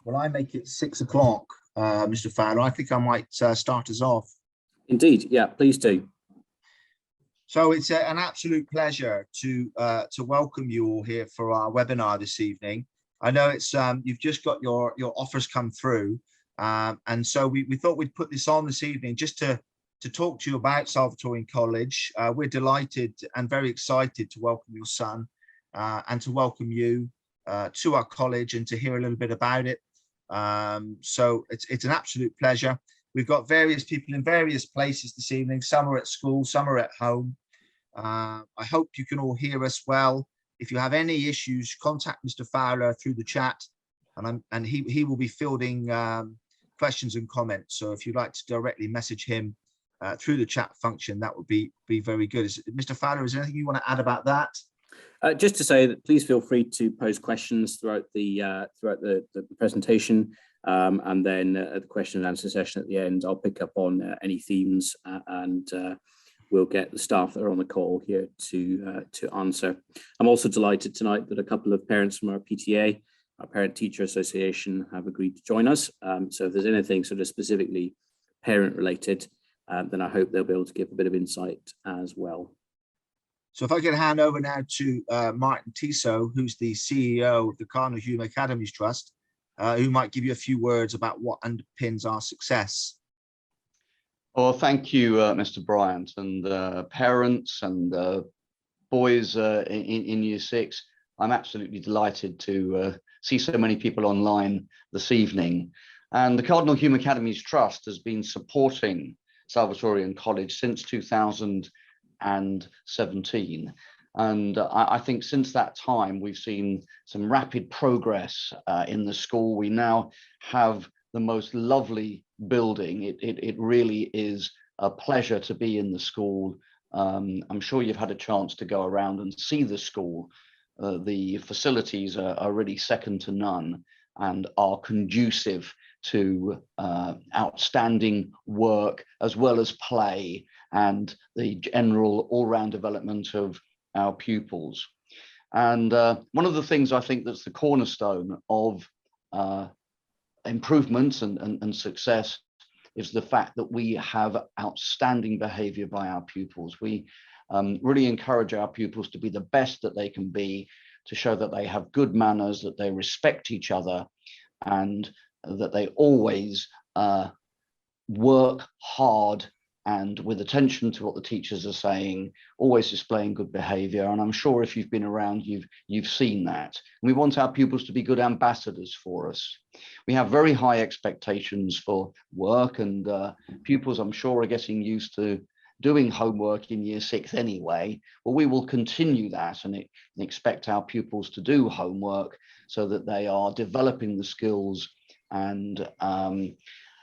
Well, I make it 6 o'clock, Mr. Fowler. I think I might start us off. Indeed, yeah, please do. So it's an absolute pleasure to welcome you all here for our webinar this evening. I know it's you've just got your offers come through, and so we thought we'd put this on this evening just to talk to you about Salvatorian College. We're delighted and very excited to welcome your son and to welcome you to our college and to hear a little bit about it. So it's an absolute pleasure. We've got various people in various places this evening. Some are at school, some are at home. I hope you can all hear us well. If you have any issues, contact Mr. Fowler through the chat, and he will be fielding questions and comments. So if you'd like to directly message him through the chat function, that would be very good. Mr. Fowler, is there anything you want to add about that? Just to say that please feel free to pose questions throughout the presentation, and then at the question and answer session at the end, I'll pick up on any themes and we'll get the staff that are on the call here to answer. I'm also delighted tonight that a couple of parents from our PTA, our Parent Teacher Association, have agreed to join us. So if there's anything sort of specifically parent related, then I hope they'll be able to give a bit of insight as well. So if I can hand over now to Martin Tissot, who's the CEO of the Cardinal Hume Academies Trust, who might give you a few words about what underpins our success. Well, thank you, Mr. Bryant, and parents and boys in Year 6. I'm absolutely delighted to see so many people online this evening. And the Cardinal Hume Academies Trust has been supporting Salvatorian College since 2017. And I think since that time, we've seen some rapid progress in the school. We now have the most lovely building. It really is a pleasure to be in the school. I'm sure you've had a chance to go around and see the school. The facilities are really second to none and are conducive to outstanding work as well as play and the general all-round development of our pupils. And one of the things I think that's the cornerstone of improvements and success is the fact that we have outstanding behavior by our pupils. We really encourage our pupils to be the best that they can be, to show that they have good manners, that they respect each other, and that they always work hard and with attention to what the teachers are saying, always displaying good behavior. And I'm sure if you've been around, you've seen that. We want our pupils to be good ambassadors for us. We have very high expectations for work, and pupils, I'm sure, are getting used to doing homework in Year 6 anyway. Well, we will continue that and expect our pupils to do homework so that they are developing the skills and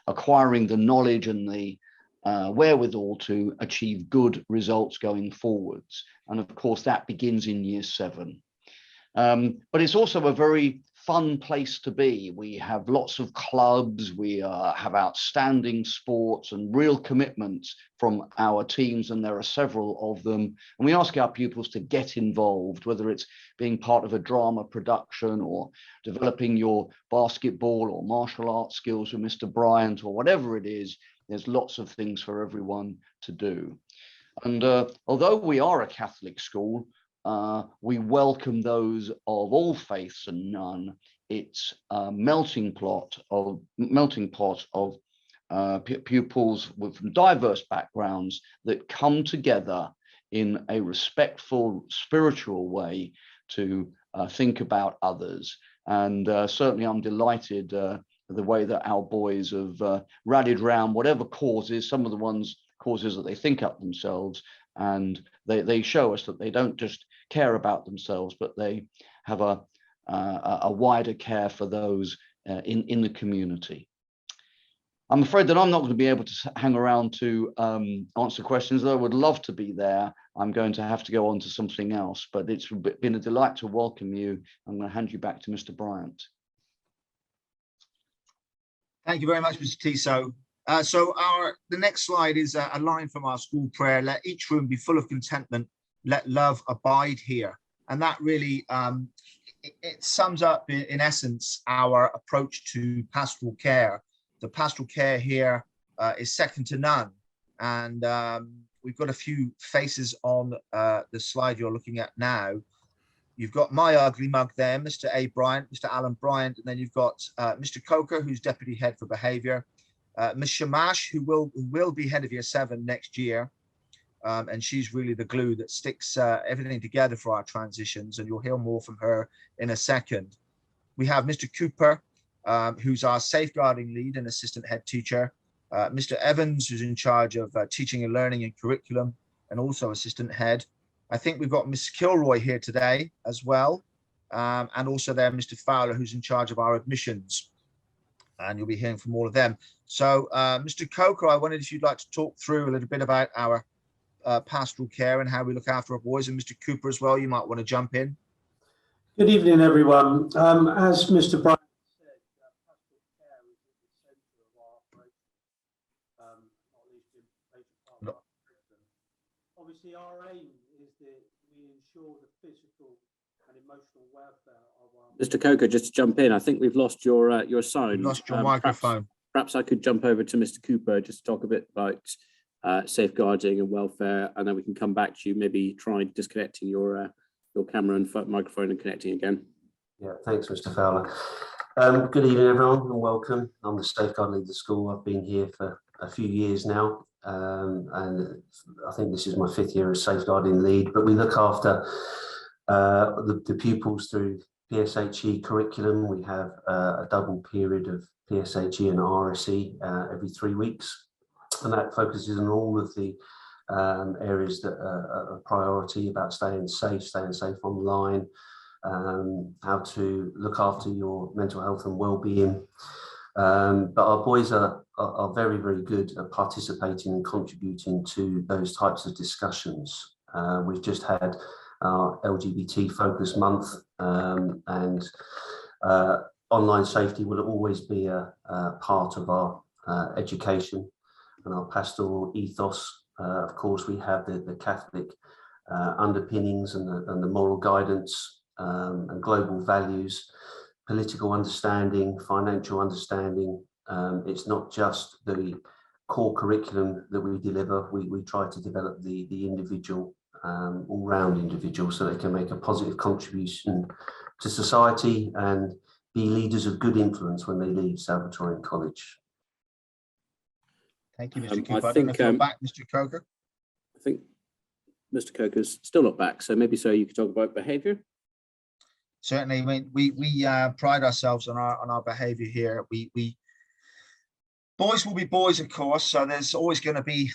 acquiring the knowledge and the wherewithal to achieve good results going forwards. And of course, that begins in Year 7. But it's also a very fun place to be. We have lots of clubs, we have outstanding sports and real commitments from our teams, and there are several of them. And we ask our pupils to get involved, whether it's being part of a drama production or developing your basketball or martial arts skills with Mr. Bryant or whatever it is. There's lots of things for everyone to do. And although we are a Catholic school, we welcome those of all faiths and none. It's a melting pot of pupils with diverse backgrounds that come together in a respectful, spiritual way to think about others. And certainly I'm delighted the way that our boys have rallied around whatever causes, some of the causes that they think up themselves, and they show us that they don't just care about themselves, but they have a wider care for those in the community. I'm afraid that I'm not going to be able to hang around to answer questions, though I would love to be there. I'm going to have to go on to something else, but it's been a delight to welcome you. I'm going to hand you back to Mr. Bryant. Thank you very much, Mr. Tissot. So the next slide is a line from our school prayer: let each room be full of contentment, let love abide here. And that really it sums up in essence our approach to pastoral care. The pastoral care here is second to none, and we've got a few faces on the slide you're looking at now. You've got my ugly mug there, Mr. A. Bryant, Mr. Alan Bryant, and then you've got Mr. Coker, who's Deputy Head for Behaviour, Ms. Shamash, who will be Head of Year 7 next year, and she's really the glue that sticks everything together for our transitions, and you'll hear more from her in a second. We have Mr. Cooper, who's our safeguarding lead and assistant head teacher, Mr. Evans, who's in charge of teaching and learning and curriculum, and also assistant head. I think we've got Miss Kilroy here today as well, and also there Mr. Fowler, who's in charge of our admissions, and you'll be hearing from all of them. So Mr. Coker, I wondered if you'd like to talk through a little bit about our pastoral care and how we look after our boys, and Mr. Cooper as well, you might want to jump in. Good evening, everyone. As Mr. Bryant said, pastoral care is at the centre of our operation, not least in major part of our curriculum. Obviously, our aim is that we ensure the physical and emotional welfare of our... Mr. Coker, just to jump in, I think we've lost your sound. You've lost your microphone. Perhaps I could jump over to Mr. Cooper just to talk a bit about safeguarding and welfare, and then we can come back to you, maybe try disconnecting your camera and microphone and connecting again. Yeah, thanks, Mr. Fowler. Good evening, everyone, and welcome. I'm the safeguard lead of the school. I've been here for a few years now, and I think this is my 5th year as safeguarding lead, but we look after the pupils through PSHE curriculum. We have a double period of PSHE and RSE every 3 weeks, and that focuses on all of the areas that are a priority about staying safe online, how to look after your mental health and well-being. But our boys are very, very good at participating and contributing to those types of discussions. We've just had our LGBT Focus Month, and online safety will always be a part of our education and our pastoral ethos. Of course, we have the Catholic underpinnings and the moral guidance and global values, political understanding, financial understanding. It's not just the core curriculum that we deliver. We try to develop the individual, all-round individual, so they can make a positive contribution to society and be leaders of good influence when they leave Salvatorian College. Thank you, Mr. Cooper. I don't know if you're back, Mr. Coker. I think Mr. Coker's still not back, so maybe you could talk about behaviour. Certainly. I mean, we pride ourselves on our behaviour here. Boys will be boys, of course, so there's always going to be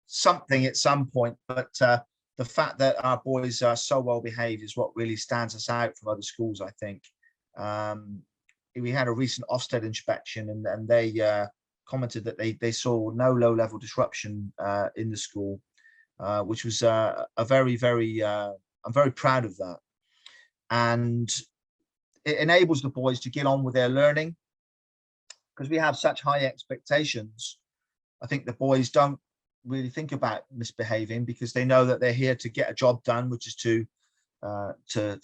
something at some point, but the fact that our boys are so well behaved is what really stands us out from other schools, I think. We had a recent Ofsted inspection, and they commented that they saw no low-level disruption in the school, which was a very, very, I'm very proud of that. And it enables the boys to get on with their learning, because we have such high expectations. I think the boys don't really think about misbehaving because they know that they're here to get a job done, which is to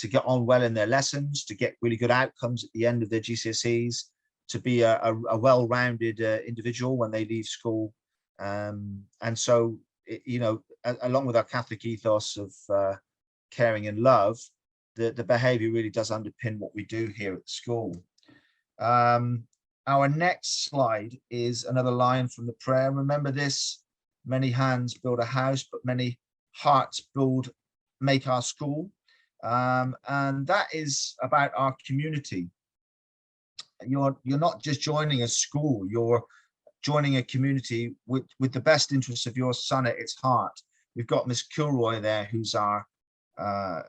get on well in their lessons, to get really good outcomes at the end of their GCSEs, to be a well-rounded individual when they leave school. And so, you know, along with our Catholic ethos of caring and love, the behavior really does underpin what we do here at the school. Our next slide is another line from the prayer. Remember this: many hands build a house, but many hearts make our school. And that is about our community. You're not just joining a school, you're joining a community with the best interests of your son at its heart. We've got Miss Kilroy there, who's our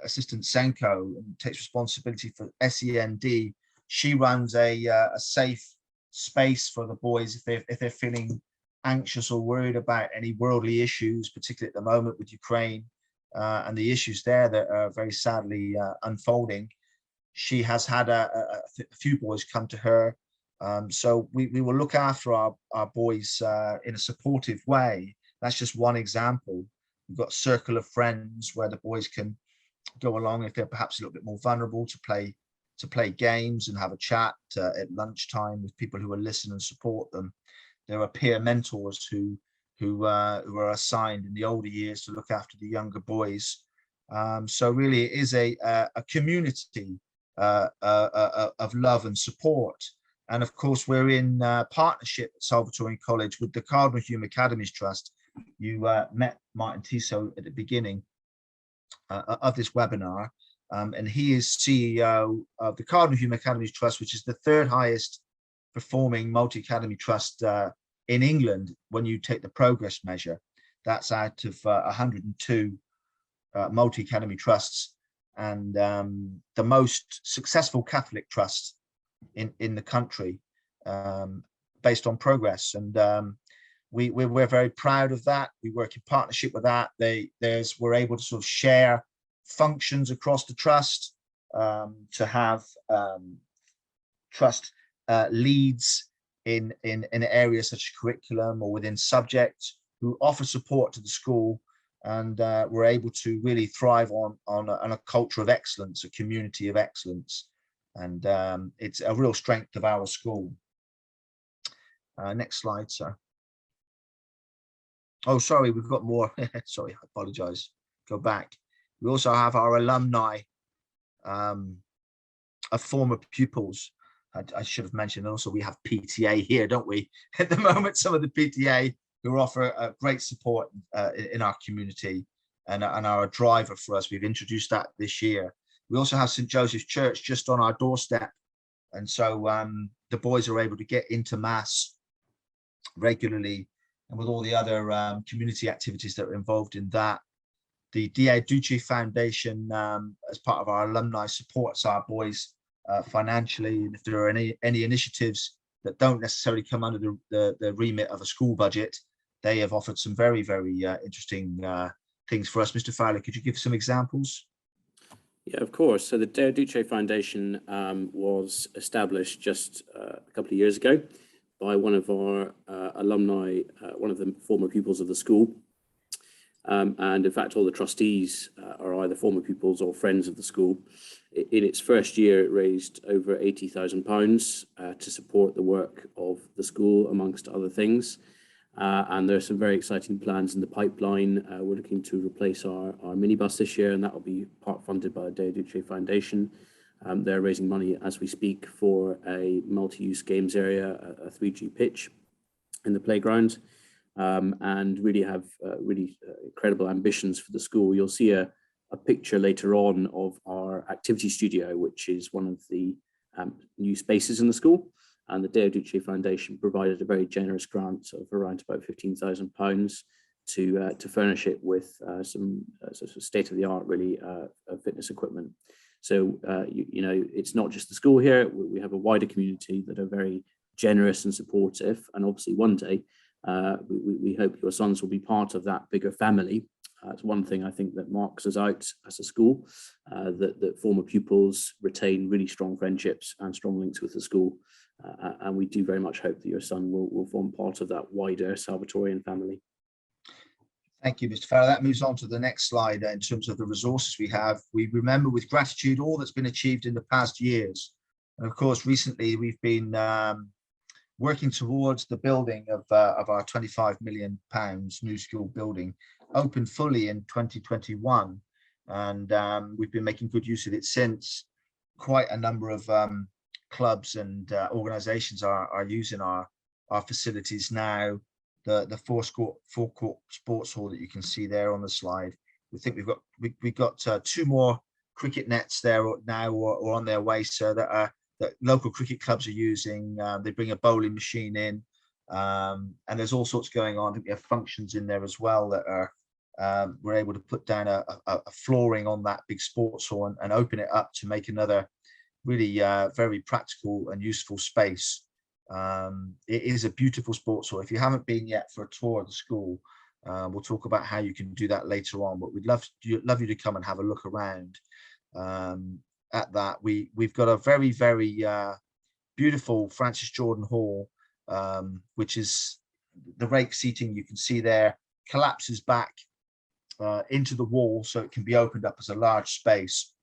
assistant Senko and takes responsibility for SEND. She runs a safe space for the boys if they're feeling anxious or worried about any worldly issues, particularly at the moment with Ukraine and the issues there that are very sadly unfolding. She has had a few boys come to her. So we will look after our boys in a supportive way. That's just one example. We've got a circle of friends where the boys can go along if they're perhaps a little bit more vulnerable, to play play games and have a chat at lunchtime with people who will listen and support them. There are peer mentors who are assigned in the older years to look after the younger boys. So really it is a community of love and support. And of course, we're in partnership at Salvatorian College with the Cardinal Hume Academies Trust. You met Martin Tissot at the beginning of this webinar, and he is CEO of the Cardinal Hume Academies Trust, which is the third highest performing multi-academy trust in England when you take the progress measure. That's out of 102 multi-academy trusts, and the most successful Catholic trust in the country, based on progress. And we're very proud of that. We work in partnership with that. We're able to sort of share functions across the trust, to have trust leads in areas such as curriculum or within subjects who offer support to the school, and we're able to really thrive on a culture of excellence, a community of excellence, and it's a real strength of our school. Next slide, sir. Oh, sorry, we've got more. Sorry, I apologize. Go back. We also have our alumni of former pupils. I should have mentioned also we have PTA here, don't we? At the moment, some of the PTA who offer great support in our community and are a driver for us. We've introduced that this year. We also have St. Joseph's Church just on our doorstep. And so the boys are able to get into Mass regularly, and with all the other community activities that are involved in that. The Dea Duce Foundation, as part of our alumni, supports our boys financially. And if there are any initiatives that don't necessarily come under the remit of a school budget, they have offered some very, very interesting things for us. Mr. Fowler, could you give some examples? Yeah, of course. So the Dea Duce Foundation was established just a couple of years ago by one of our alumni, one of the former pupils of the school. And in fact, all the trustees are either former pupils or friends of the school. In its first year, it raised over £80,000 to support the work of the school, amongst other things. And there are some very exciting plans in the pipeline. We're looking to replace our minibus this year, and that will be part funded by the Dea Duce Foundation. They're raising money as we speak for a multi-use games area, a 3G pitch in the playground, and really have incredible ambitions for the school. You'll see a picture later on of our activity studio, which is one of the new spaces in the school. And the Dea Duce Foundation provided a very generous grant of around about £15,000 to furnish it with some sort of state-of-the-art, really, fitness equipment. So, you know, it's not just the school here. We have a wider community that are very generous and supportive. And obviously one day, we hope your sons will be part of that bigger family. It's one thing I think that marks us out as a school, that former pupils retain really strong friendships and strong links with the school. And we do very much hope that your son will form part of that wider Salvatorian family. Thank you, Mr. Farrell. That moves on to the next slide in terms of the resources we have. We remember with gratitude all that's been achieved in the past years. And of course, recently we've been working towards the building of our £25 million new school building, open fully in 2021. And we've been making good use of it since. Quite a number of clubs and organizations are using our facilities now. The four-court sports hall that you can see there on the slide. We think we've got 2 more cricket nets there now or on their way, so that local cricket clubs are using. They bring a bowling machine in, and there's all sorts going on. I think we have functions in there as well that are we're able to put down a flooring on that big sports hall and open it up to make another really very practical and useful space. It is a beautiful sports hall. If you haven't been yet for a tour of the school, we'll talk about how you can do that later on, but we'd love you to come and have a look around at that. We've got a very, very beautiful Francis Jordan Hall, which is the rake seating you can see there, collapses back into the wall so it can be opened up as a large space.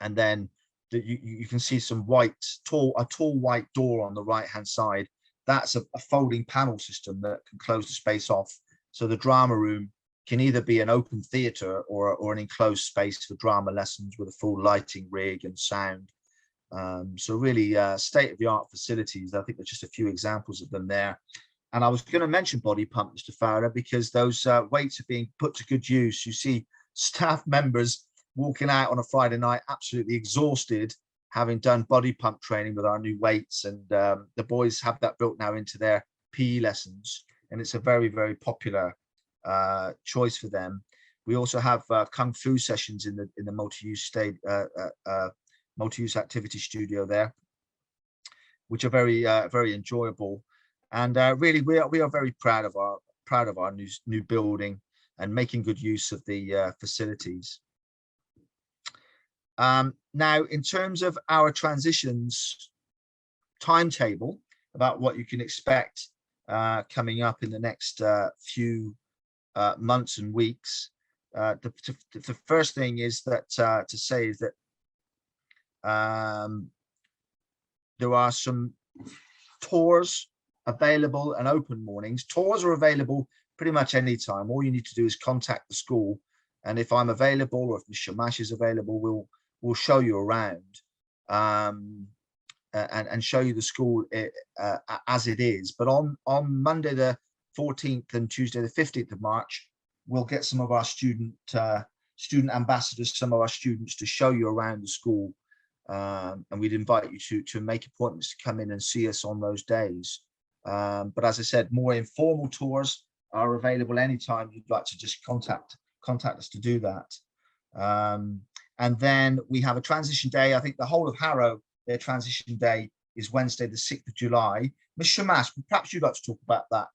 And then that you can see some a tall white door on the right hand side. That's a folding panel system that can close the space off. So the drama room can either be an open theatre or an enclosed space for drama lessons with a full lighting rig and sound. So really state-of-the-art facilities. I think there's just a few examples of them there. And I was going to mention Body Pump, Mr. Fowler, because those weights are being put to good use. You see staff members walking out on a Friday night absolutely exhausted, having done body pump training with our new weights, and the boys have that built now into their PE lessons, and it's a very, very popular choice for them. We also have kung fu sessions in the multi-use multi-use activity studio there, which are very very enjoyable. And really, we are very proud of our new building and making good use of the facilities. Now, in terms of our transitions timetable, about what you can expect coming up in the next few months and weeks, the first thing is that to say is that there are some tours available and open mornings. Tours are available pretty much any time. All you need to do is contact the school, and if I'm available or if Ms. Shamash is available, we'll show you around and show you the school as it is. But on Monday the 14th and Tuesday the 15th of March, we'll get some of our student ambassadors, some of our students, to show you around the school, and we'd invite you to make appointments to come in and see us on those days. But as I said, more informal tours are available anytime you'd like to just contact us to do that. And then we have a transition day. I think the whole of Harrow, their transition day is Wednesday, the 6th of July. Ms. Shamash, perhaps you'd like to talk about that.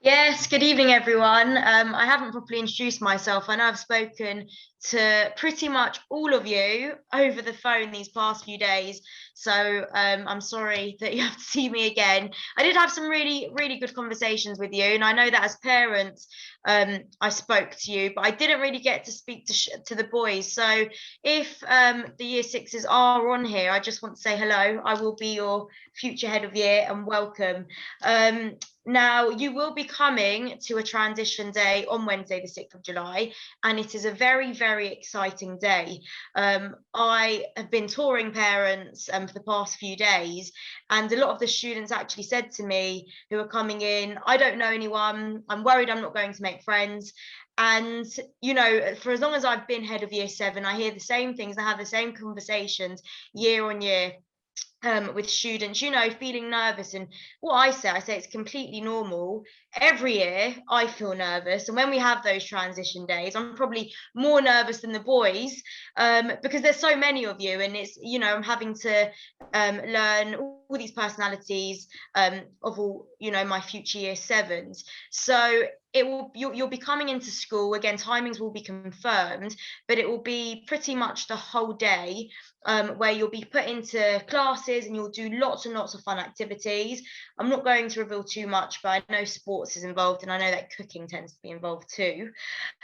Yes, good evening, everyone. I haven't properly introduced myself. I know I've spoken to pretty much all of you over the phone these past few days, so I'm sorry that you have to see me again. I did have some really, really good conversations with you, and I know that as parents, I spoke to you, but I didn't really get to speak to the boys. So if the Year Sixes are on here, I just want to say hello. I will be your future head of year, and welcome. Now, you will be coming to a transition day on Wednesday, the 6th of July, and it is a very, very exciting day. I have been touring parents for the past few days, and a lot of the students actually said to me who are coming in, I don't know anyone, I'm worried I'm not going to make friends. And, you know, for as long as I've been head of Year 7, I hear the same things, I have the same conversations year on year. With students, you know, feeling nervous. And what I say it's completely normal. Every year I feel nervous, and when we have those transition days, I'm probably more nervous than the boys, because there's so many of you, and it's, you know, I'm having to learn all these personalities of all, you know, my future Year 7s. So you'll be coming into school again, timings will be confirmed, but it will be pretty much the whole day, where you'll be put into classes and you'll do lots and lots of fun activities. I'm not going to reveal too much, but I know sports is involved, and I know that cooking tends to be involved too.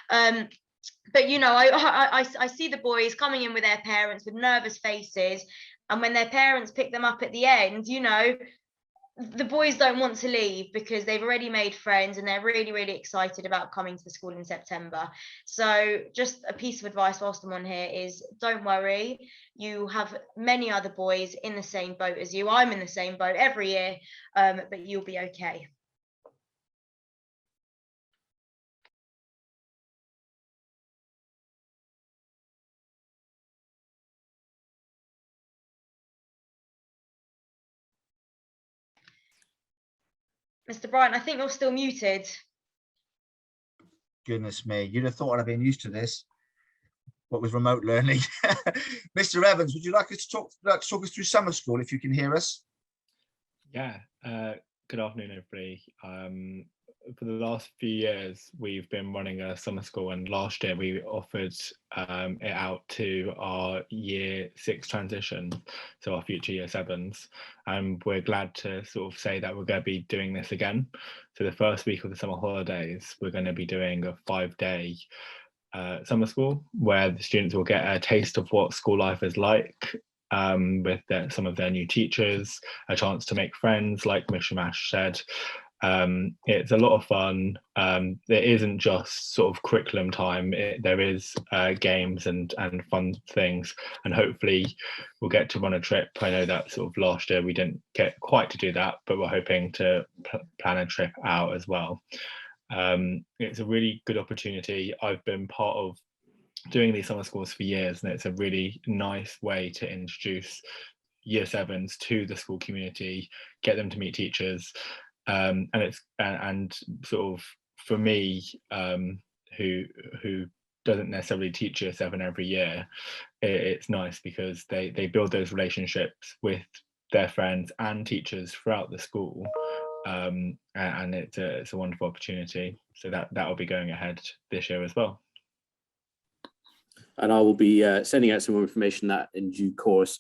But, you know, I see the boys coming in with their parents with nervous faces, and when their parents pick them up at the end, you know, the boys don't want to leave because they've already made friends and they're really, really excited about coming to the school in September. So just a piece of advice whilst I'm on here is, don't worry. You have many other boys in the same boat as you. I'm in the same boat every year, but you'll be okay. Mr. Bryant, I think you're still muted. Goodness me, you'd have thought I'd been used to this. What with remote learning. Mr. Evans, would you like us to talk us through summer school, if you can hear us? Yeah, good afternoon, everybody. For the last few years, we've been running a summer school, and last year we offered it out to our Year 6 transition, so our future Year 7s, and we're glad to sort of say that we're going to be doing this again. So the first week of the summer holidays, we're going to be doing a 5-day summer school, where the students will get a taste of what school life is like, with some of their new teachers, a chance to make friends, like Ms. Shamash said. It's a lot of fun. There isn't just sort of curriculum time. There is games and fun things, and hopefully we'll get to run a trip. I know that sort of last year we didn't get quite to do that, but we're hoping to plan a trip out as well. It's a really good opportunity. I've been part of doing these summer schools for years, and it's a really nice way to introduce year sevens to the school community, get them to meet teachers. And it's and sort of for me, who doesn't necessarily teach year 7 every year, it's nice because they build those relationships with their friends and teachers throughout the school, and it's a wonderful opportunity. So that will be going ahead this year as well. And I will be sending out some more information that in due course.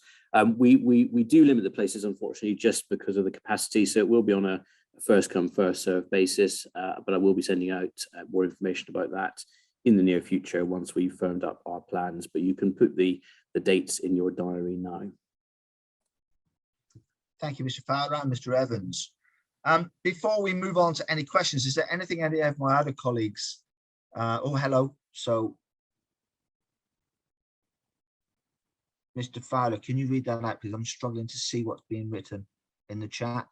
We do limit the places, unfortunately, just because of the capacity. So it will be on a first come, first served basis, but I will be sending out more information about that in the near future once we've firmed up our plans. But you can put the dates in your diary now. Thank you, Mr. Fowler and Mr. Evans. Before we move on to any questions, is there anything any of my other colleagues? Oh, hello. So, Mr. Fowler, can you read that out, please? I'm struggling to see what's being written in the chat.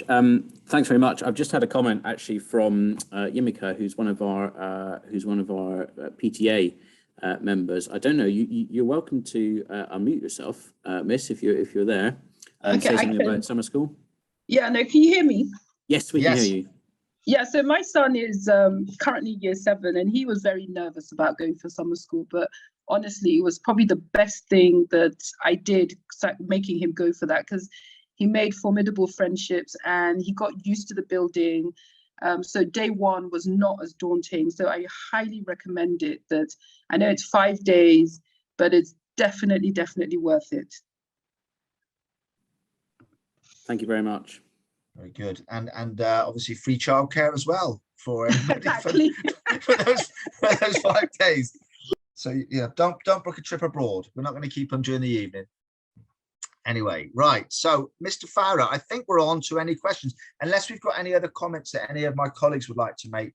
Thanks very much. I've just had a comment actually from Yimika, who's one of our PTA members. I don't know. You're welcome to unmute yourself, Miss, if you're there. Okay, say something about summer school. Yeah, no, can you hear me? Yes, we can hear you. Yeah, so my son is currently year 7, and he was very nervous about going for summer school. But honestly, it was probably the best thing that I did, making him go for that, because he made formidable friendships and he got used to the building. So day 1 was not as daunting. So I highly recommend it. That I know it's 5 days, but it's definitely worth it. Thank you very much. Very good, and obviously free childcare as well for everybody Exactly. for those 5 days. So yeah, don't book a trip abroad. We're not going to keep them during the evening. Anyway, right. So, Mr. Fowler, I think we're on to any questions, unless we've got any other comments that any of my colleagues would like to make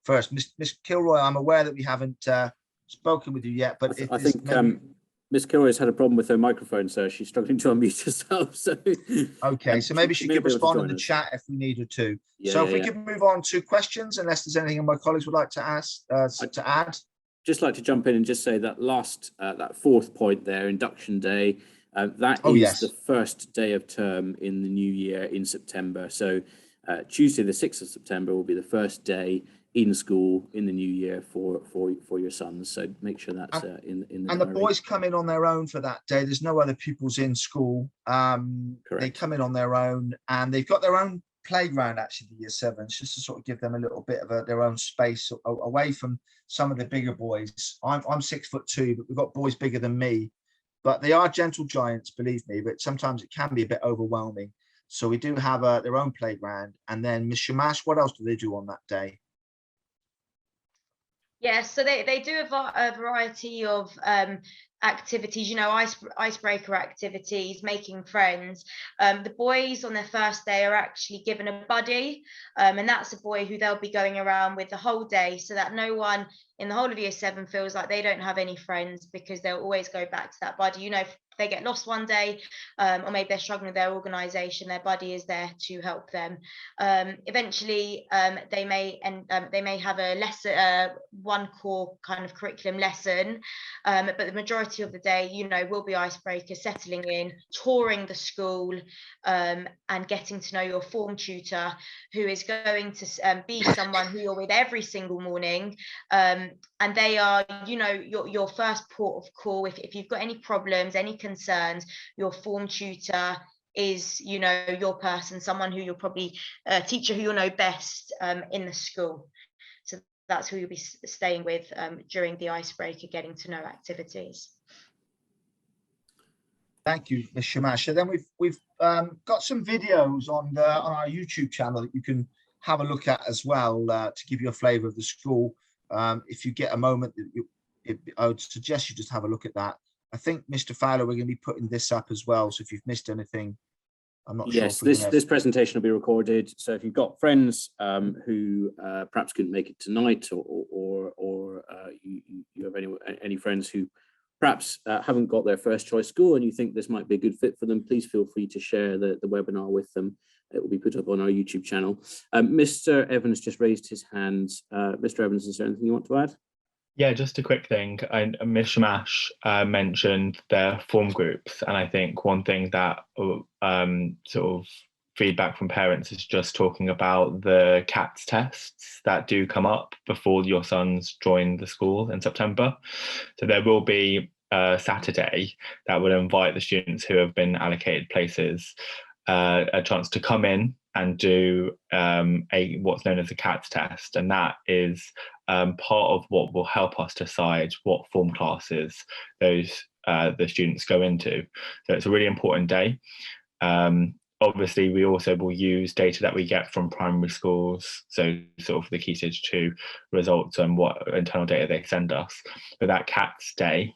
first. Miss Kilroy, I'm aware that we haven't spoken with you yet, but I think Miss Kilroy has had a problem with her microphone, so she's struggling to unmute herself. So okay, so maybe she could respond in the chat if we need her to. Yeah, so if we could move on to questions, unless there's anything my colleagues would like to ask to add. Just like to jump in and just say that that 4th point there, induction day. That is the first day of term in the new year in September. So Tuesday, the 6th of September will be the first day in school in the new year for your sons. So make sure that's in the And diary. the boys come in on their own for that day. There's no other pupils in school. They come in on their own, and they've got their own playground, actually, the year 7s, just to sort of give them a little bit of their own space away from some of the bigger boys. I'm 6'2", but we've got boys bigger than me. But they are gentle giants, believe me, but sometimes it can be a bit overwhelming. So we do have their own playground. And then Ms. Shamash, what else do they do on that day? Yes, so they do a variety of activities, you know, icebreaker activities, making friends. The boys on their first day are actually given a buddy, and that's a boy who they'll be going around with the whole day, so that no one in the whole of year 7 feels like they don't have any friends, because they'll always go back to that buddy. You know, if they get lost one day, or maybe they're struggling with their organisation, their buddy is there to help them. Eventually, they may have a lesson, one core kind of curriculum lesson, but the majority of the day, you know, will be icebreakers, settling in, touring the school, and getting to know your form tutor, who is going to be someone who you're with every single morning. And they are, you know, your first port of call. If you've got any problems, any concerns, your form tutor is, you know, your person, someone who you'll probably, a teacher who you'll know best in the school. So that's who you'll be staying with during the icebreaker, getting to know activities. Thank you, Ms. Shamash. So then we've got some videos on our YouTube channel that you can have a look at as well to give you a flavour of the school. If you get a moment, I would suggest you just have a look at that. I think, Mr. Fowler, we're going to be putting this up as well. So if you've missed anything, I'm not sure. Yes, if we're gonna... this presentation will be recorded. So if you've got friends who perhaps couldn't make it tonight, or you have any friends who perhaps haven't got their first choice school and you think this might be a good fit for them, please feel free to share the webinar with them. It will be put up on our YouTube channel. Mr. Evans just raised his hand. Mr. Evans, is there anything you want to add? Yeah, just a quick thing. Ms. Shamash mentioned their form groups, and I think one thing that sort of feedback from parents is just talking about the CATS tests that do come up before your sons join the school in September. So there will be a Saturday that will invite the students who have been allocated places a chance to come in and do what's known as a CATS test, and that is part of what will help us decide what form classes the students go into. So it's a really important day. Obviously, we also will use data that we get from primary schools, so sort of the Key Stage 2 results and what internal data they send us. But that CATS day,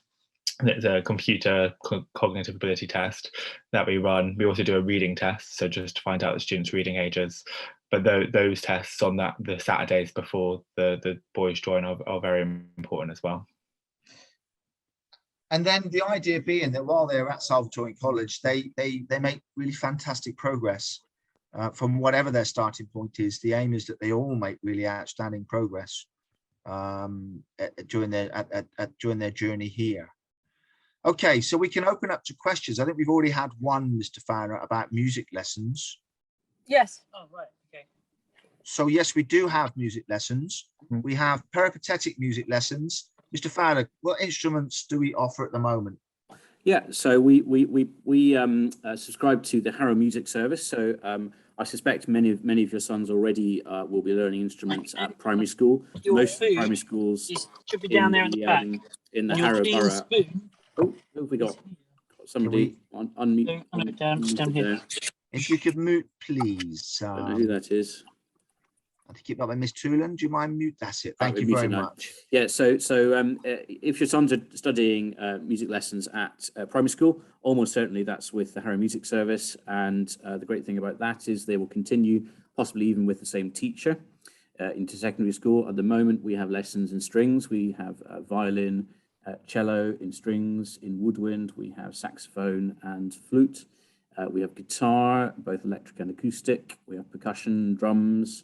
there's a computer cognitive ability test that we run. We also do a reading test, so just to find out the students' reading ages. But those tests on the Saturdays before the boys join are very important as well. And then the idea being that while they're at Salvatorian College, they make really fantastic progress from whatever their starting point is. The aim is that they all make really outstanding progress during their journey here. Okay, so we can open up to questions. I think we've already had one, Mr. Fowler, about music lessons. Yes. Oh, right. Okay. So yes, we do have music lessons. We have peripatetic music lessons. Mr. Fowler, what instruments do we offer at the moment? Yeah, so we subscribe to the Harrow Music Service. So I suspect many of your sons already will be learning instruments at primary school. Most primary schools should be down there in the back. In the Harrow Borough. Oh, who have we got? Somebody unmute. Down here. If you could mute, please. I don't know who that is. I think it might be Miss Toolan. Do you mind mute? That's it. Thank you very much. Yeah. So if your sons are studying music lessons at primary school, almost certainly that's with the Harrow Music Service. And the great thing about that is they will continue, possibly even with the same teacher, into secondary school. At the moment, we have lessons in strings. We have violin, cello in strings, in woodwind. We have saxophone and flute. We have guitar, both electric and acoustic. We have percussion, drums.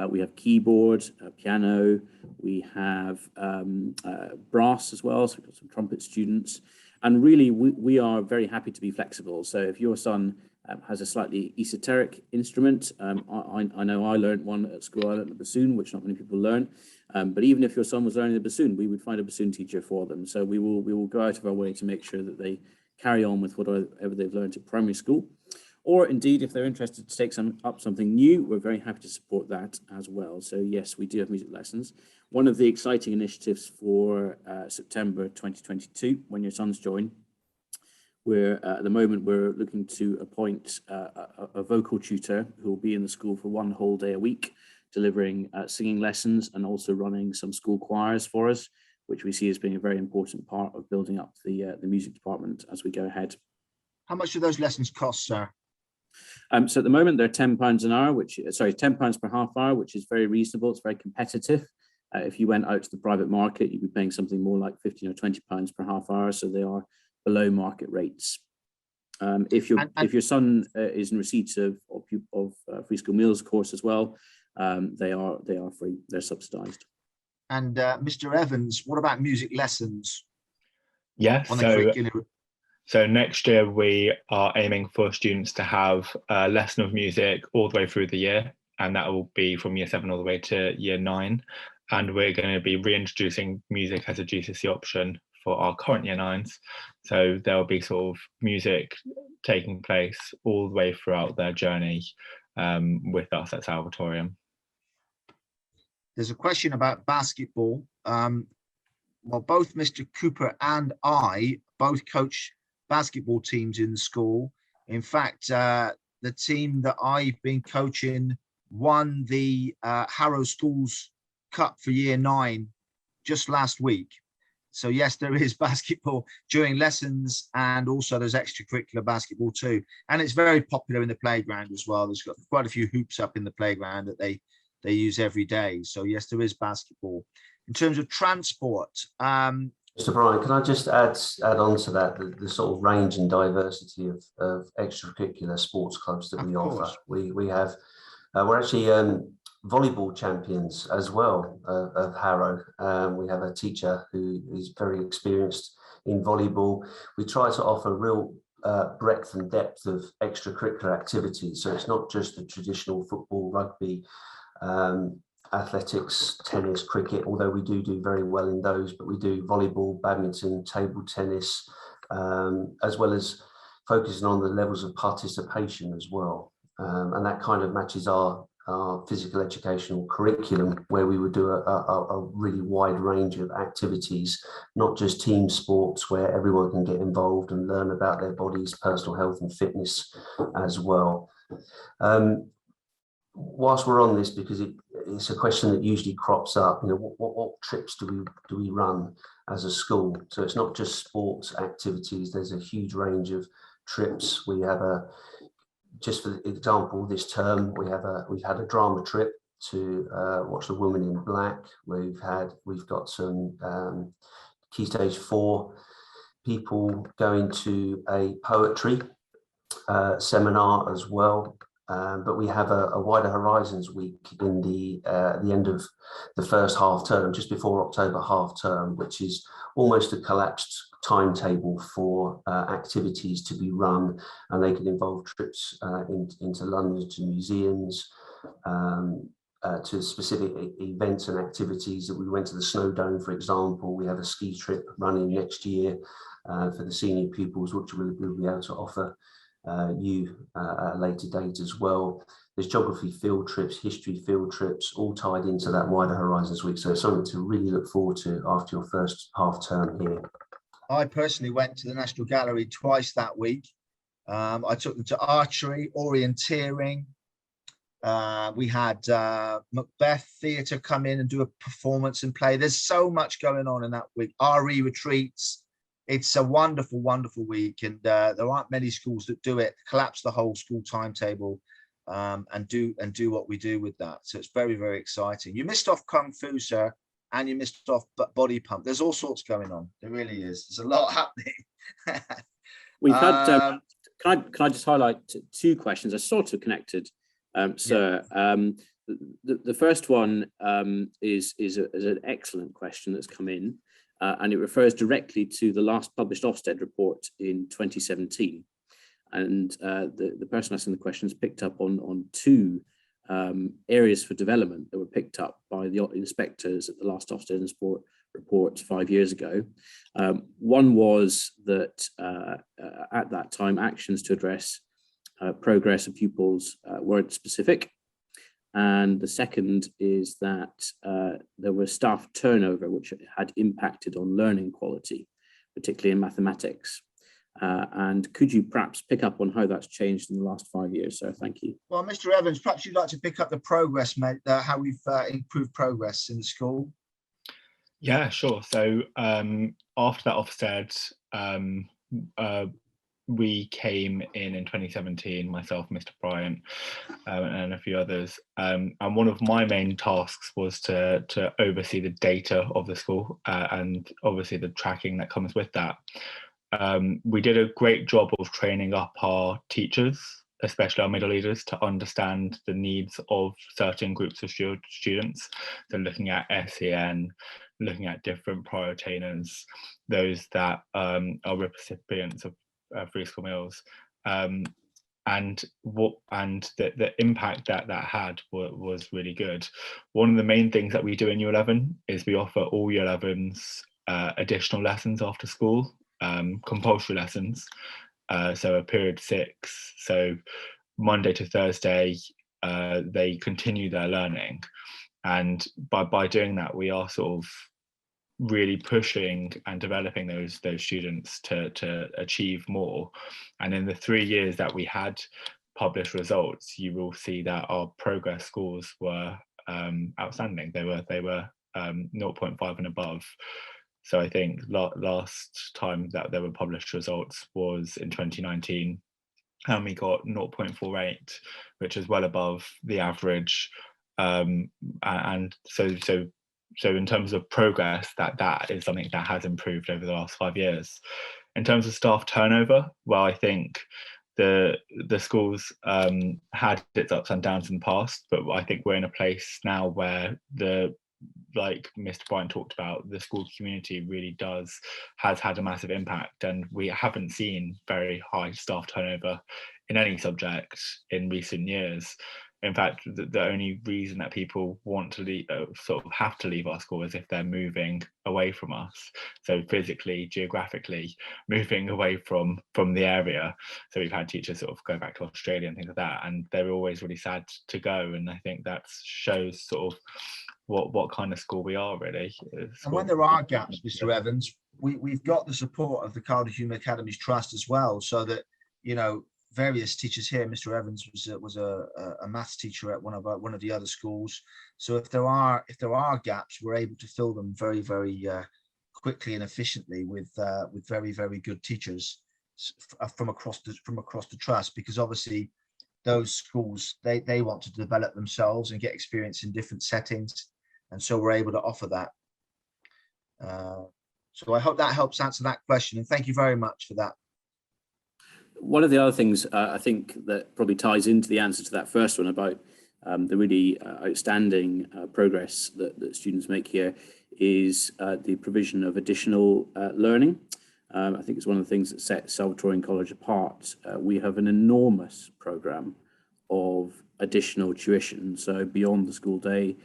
We have keyboard, piano. We have brass as well. So we've got some trumpet students. And really, we are very happy to be flexible. So if your son has a slightly esoteric instrument, I know I learned one at school. I learned the bassoon, which not many people learn. But even if your son was learning the bassoon, we would find a bassoon teacher for them. So we will go out of our way to make sure that they carry on with whatever they've learned at primary school. Or indeed, if they're interested to take up something new, we're very happy to support that as well. So yes, we do have music lessons. One of the exciting initiatives for September 2022, when your sons join, at the moment we're looking to appoint a vocal tutor who will be in the school for one whole day a week, delivering singing lessons and also running some school choirs for us, which we see as being a very important part of building up the music department as we go ahead. How much do those lessons cost, sir? So at the moment they're £10 an hour, £10 per half hour, which is very reasonable. It's very competitive. If you went out to the private market, you'd be paying something more like £15 or £20 per half hour. So they are below market rates. If your son is in receipt of free school meals course as well, they are free. They're subsidised. And Mr. Evans, what about music lessons? Yes. So next year we are aiming for students to have a lesson of music all the way through the year, and that will be from year 7 all the way to year 9. And we're going to be reintroducing music as a GCSE option for our current year 9s. So there'll be sort of music taking place all the way throughout their journey with us at Salvatorium. There's a question about basketball. Well, both Mr. Cooper and I both coach basketball teams in the school. In fact, the team that I've been coaching won the Harrow Schools Cup for Year 9 just last week. So yes, there is basketball during lessons, and also there's extracurricular basketball too. And it's very popular in the playground as well. There's got quite a few hoops up in the playground that they use every day. So yes, there is basketball. In terms of transport, Mr. Bryant, can I just add on to that the sort of range and diversity of extracurricular sports clubs that we offer? We have, we're actually volleyball champions as well of Harrow. We have a teacher who is very experienced in volleyball. We try to offer real breadth and depth of extracurricular activities. So it's not just the traditional football, rugby, athletics, tennis, cricket, although we do very well in those, but we do volleyball, badminton, table tennis, as well as focusing on the levels of participation as well. And that kind of matches our physical educational curriculum, where we would do a really wide range of activities, not just team sports where everyone can get involved and learn about their bodies, personal health and fitness as well. Whilst we're on this, because it's a question that usually crops up, you know, what trips do we run as a school? So it's not just sports activities. There's a huge range of trips. We have just for example, this term we've had a drama trip to watch The Woman in Black. We've got some Key Stage 4 people going to a poetry seminar as well. But we have a Wider Horizons week in the end of the first half term, just before October half term, which is almost a collapsed timetable for activities to be run, and they can involve trips into London to museums, to specific events and activities. That we went to the Snow Dome, for example. We have a ski trip running next year for the senior pupils, which we'll be able to offer you at a later date as well. There's geography field trips, history field trips, all tied into that Wider Horizons week. So it's something to really look forward to after your first half term here. I personally went to the National Gallery twice that week. I took them to archery, orienteering. We had Macbeth Theatre come in and do a performance and play. There's so much going on in that week. RE retreats. It's a wonderful, wonderful week, and there aren't many schools that do it, collapse the whole school timetable, and do what we do with that. So it's very, very exciting. You missed off Kung Fu, sir, and you missed off body pump. There's all sorts going on. There really is. There's a lot happening. We've had. Can I just highlight two questions? Are sort of connected, sir. Yeah. The first one is an excellent question that's come in. And it refers directly to the last published Ofsted report in 2017. And the person asking the questions picked up on two areas for development that were picked up by the inspectors at the last Ofsted report 5 years ago. One was that at that time, actions to address progress of pupils weren't specific. And the second is that there was staff turnover, which had impacted on learning quality, particularly in mathematics. And could you perhaps pick up on how that's changed in the last 5 years, sir? Thank you. Well, Mr. Evans, perhaps you'd like to pick up the progress, mate, how we've improved progress in the school. Yeah, sure. So after that Ofsted, we came in 2017, myself, Mr. Bryant, and a few others. And one of my main tasks was to oversee the data of the school and obviously the tracking that comes with that. We did a great job of training up our teachers, especially our middle leaders, to understand the needs of certain groups of students. So looking at SEN, looking at different prior attainers, those that are recipients of free school meals, and the impact that had was really good. One of the main things that we do in Year 11 is we offer all Year 11s additional lessons after school, compulsory lessons. So a period 6, so Monday to Thursday, they continue their learning, and by doing that, we are sort of really pushing and developing those students to achieve more. And in the 3 years that we had published results, you will see that our progress scores were outstanding. They were 0.5 and above. So I think last time that there were published results was in 2019, and we got 0.48, which is well above the average. And so in terms of progress, that is something that has improved over the last 5 years. In terms of staff turnover, well, I think the schools had its ups and downs in the past, but I think we're in a place now where like Mr. Bryant talked about, the school community really has had a massive impact, and we haven't seen very high staff turnover in any subject in recent years. In fact, the only reason that people want to leave, sort of have to leave our school, is if they're moving away from us. So physically, geographically, moving away from the area. So we've had teachers sort of go back to Australia and things like that, and they're always really sad to go. And I think that shows sort of what kind of school we are, really. And when there are gaps, Mr. Evans, we've got the support of the Cardiff Human Academies Trust as well, so that, you know, various teachers here. Mr. Evans was a maths teacher at one of the other schools. So if there are gaps, we're able to fill them very, very quickly and efficiently with very, very good teachers from across the trust, because obviously those schools, they want to develop themselves and get experience in different settings, and so we're able to offer that. So I hope that helps answer that question, and thank you very much for that. One of the other things I think that probably ties into the answer to that first one about the really outstanding progress that students make here is the provision of additional learning. I think it's one of the things that sets Salvatorian College apart. We have an enormous programme of additional tuition, so beyond the school day.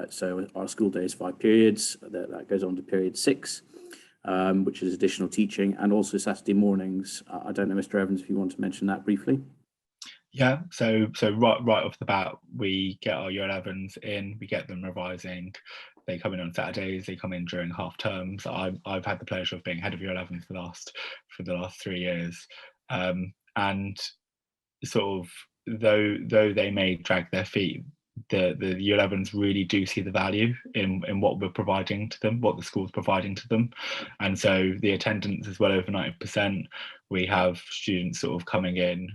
So our school day is 5 periods, that goes on to period 6. Which is additional teaching, and also Saturday mornings. I don't know, Mr. Evans, if you want to mention that briefly. Yeah, so right off the bat, we get our year 11s in, we get them revising. They come in on Saturdays, they come in during half terms. I've had the pleasure of being head of year 11 for the last 3 years, and sort of though they may drag their feet, the year 11s really do see the value in what we're providing to them, what the school's providing to them. And so the attendance is well over 90%. We have students sort of coming in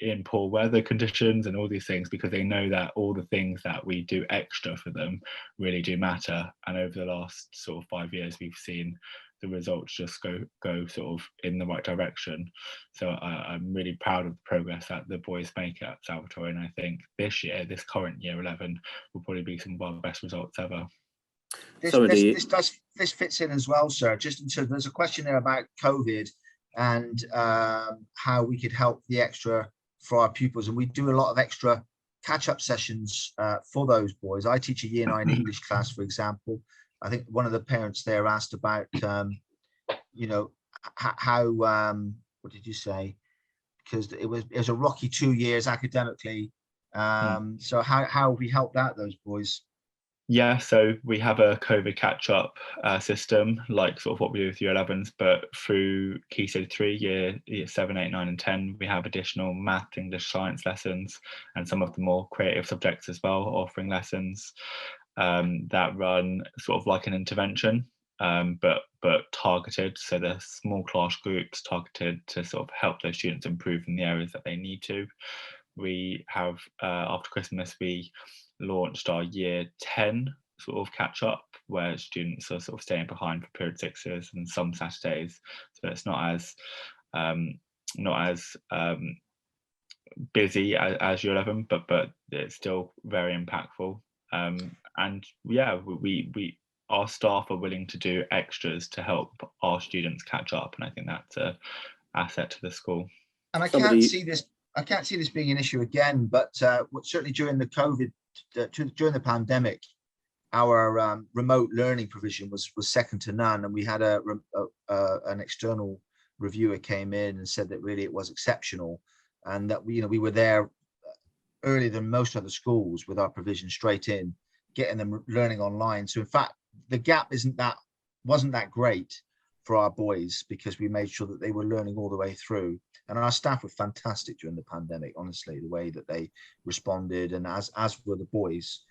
in poor weather conditions and all these things, because they know that all the things that we do extra for them really do matter. And over the last sort of 5 years, we've seen the results just go sort of in the right direction. So I'm really proud of the progress that the boys make at Salvatore, and I think this current year 11 will probably be some of our best results ever. This fits in as well, sir. Just in terms, there's a question there about COVID and how we could help the extra for our pupils, and we do a lot of extra catch-up sessions for those boys. I teach a year 9 English class, for example. I think one of the parents there asked about, you know, how, what did you say? Because it was a rocky 2 years academically. So how have we helped out those boys? Yeah, so we have a COVID catch-up system, like sort of what we do with year 11s, but through Key Stage 3, year 7, 8, 9 and 10, we have additional math, English, science lessons, and some of the more creative subjects as well, offering lessons that run sort of like an intervention, but targeted. So they're small class groups targeted to sort of help those students improve in the areas that they need to. We have, after Christmas, we launched our year 10 sort of catch up, where students are sort of staying behind for period 6s and some Saturdays. So it's not as busy as year 11, but it's still very impactful. And yeah, we our staff are willing to do extras to help our students catch up, and I think that's an asset to the school. And I can't see this being an issue again, but certainly during the COVID, during the pandemic, our remote learning provision was second to none, and we had an external reviewer came in and said that really it was exceptional, and that we were there earlier than most other schools with our provision straight in, getting them learning online. So in fact, the gap wasn't that great for our boys, because we made sure that they were learning all the way through. And our staff were fantastic during the pandemic, honestly, the way that they responded, and as were the boys.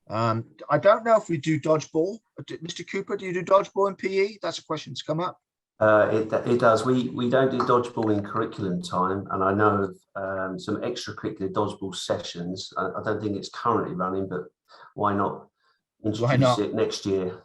I don't know if we do dodgeball. Mr. Cooper, do you do dodgeball in PE? That's a question that's come up. It does. We don't do dodgeball in curriculum time, and I know of some extracurricular dodgeball sessions. I don't think it's currently running, but why not introduce it next year?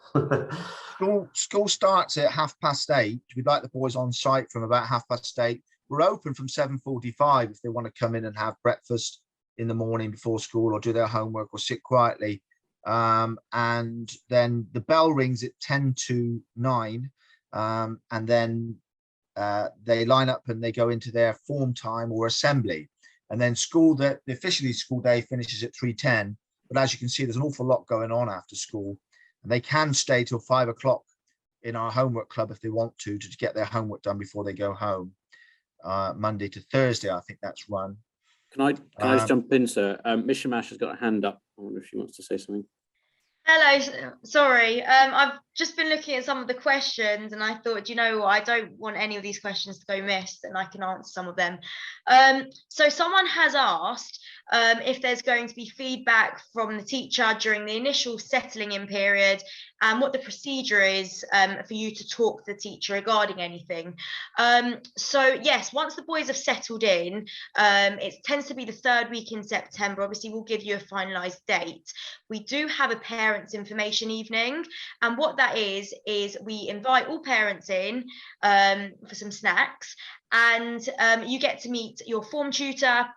School starts at 8:30. We'd like the boys on site from about 8:30. We're open from 7:45 if they want to come in and have breakfast in the morning before school, or do their homework, or sit quietly. And then the bell rings at 8:50, and then they line up and they go into their form time or assembly. And then officially school day finishes at 3:10. But as you can see, there's an awful lot going on after school, and they can stay till 5 o'clock in our homework club if they want to get their homework done before they go home. Monday to Thursday, I think that's run. Can I just jump in, sir? Miss Shamash has got a hand up. I wonder if she wants to say something. Hello, sorry. I've just been looking at some of the questions, and I thought, you know what, I don't want any of these questions to go missed, and I can answer some of them. So someone has asked if there's going to be feedback from the teacher during the initial settling in period, and what the procedure is for you to talk to the teacher regarding anything. So yes, once the boys have settled in, it tends to be the 3rd week in September. Obviously, we'll give you a finalised date. We do have a parents' information evening, and what that is we invite all parents in for some snacks, and you get to meet your form tutor.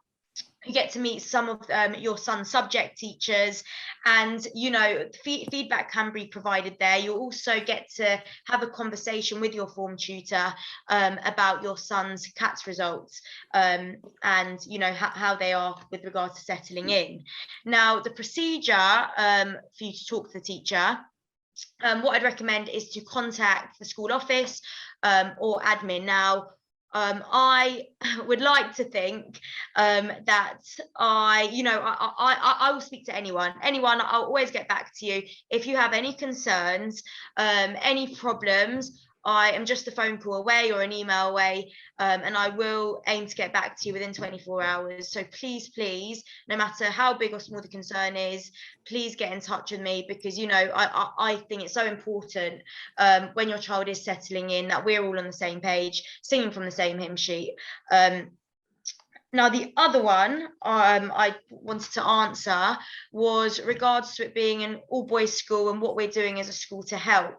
You get to meet some of your son's subject teachers, and you know, feedback can be provided there. You'll also get to have a conversation with your form tutor about your son's CATS results, and you know how they are with regard to settling in. Now, the procedure for you to talk to the teacher, what I'd recommend is to contact the school office or admin. Now, I would like to think that I will speak to anyone. I'll always get back to you. If you have any concerns, any problems, I am just a phone call away or an email away, and I will aim to get back to you within 24 hours. So please, no matter how big or small the concern is, please get in touch with me, because, you know, I think it's so important when your child is settling in that we're all on the same page, singing from the same hymn sheet. Now, the other one I wanted to answer was regards to it being an all-boys school and what we're doing as a school to help.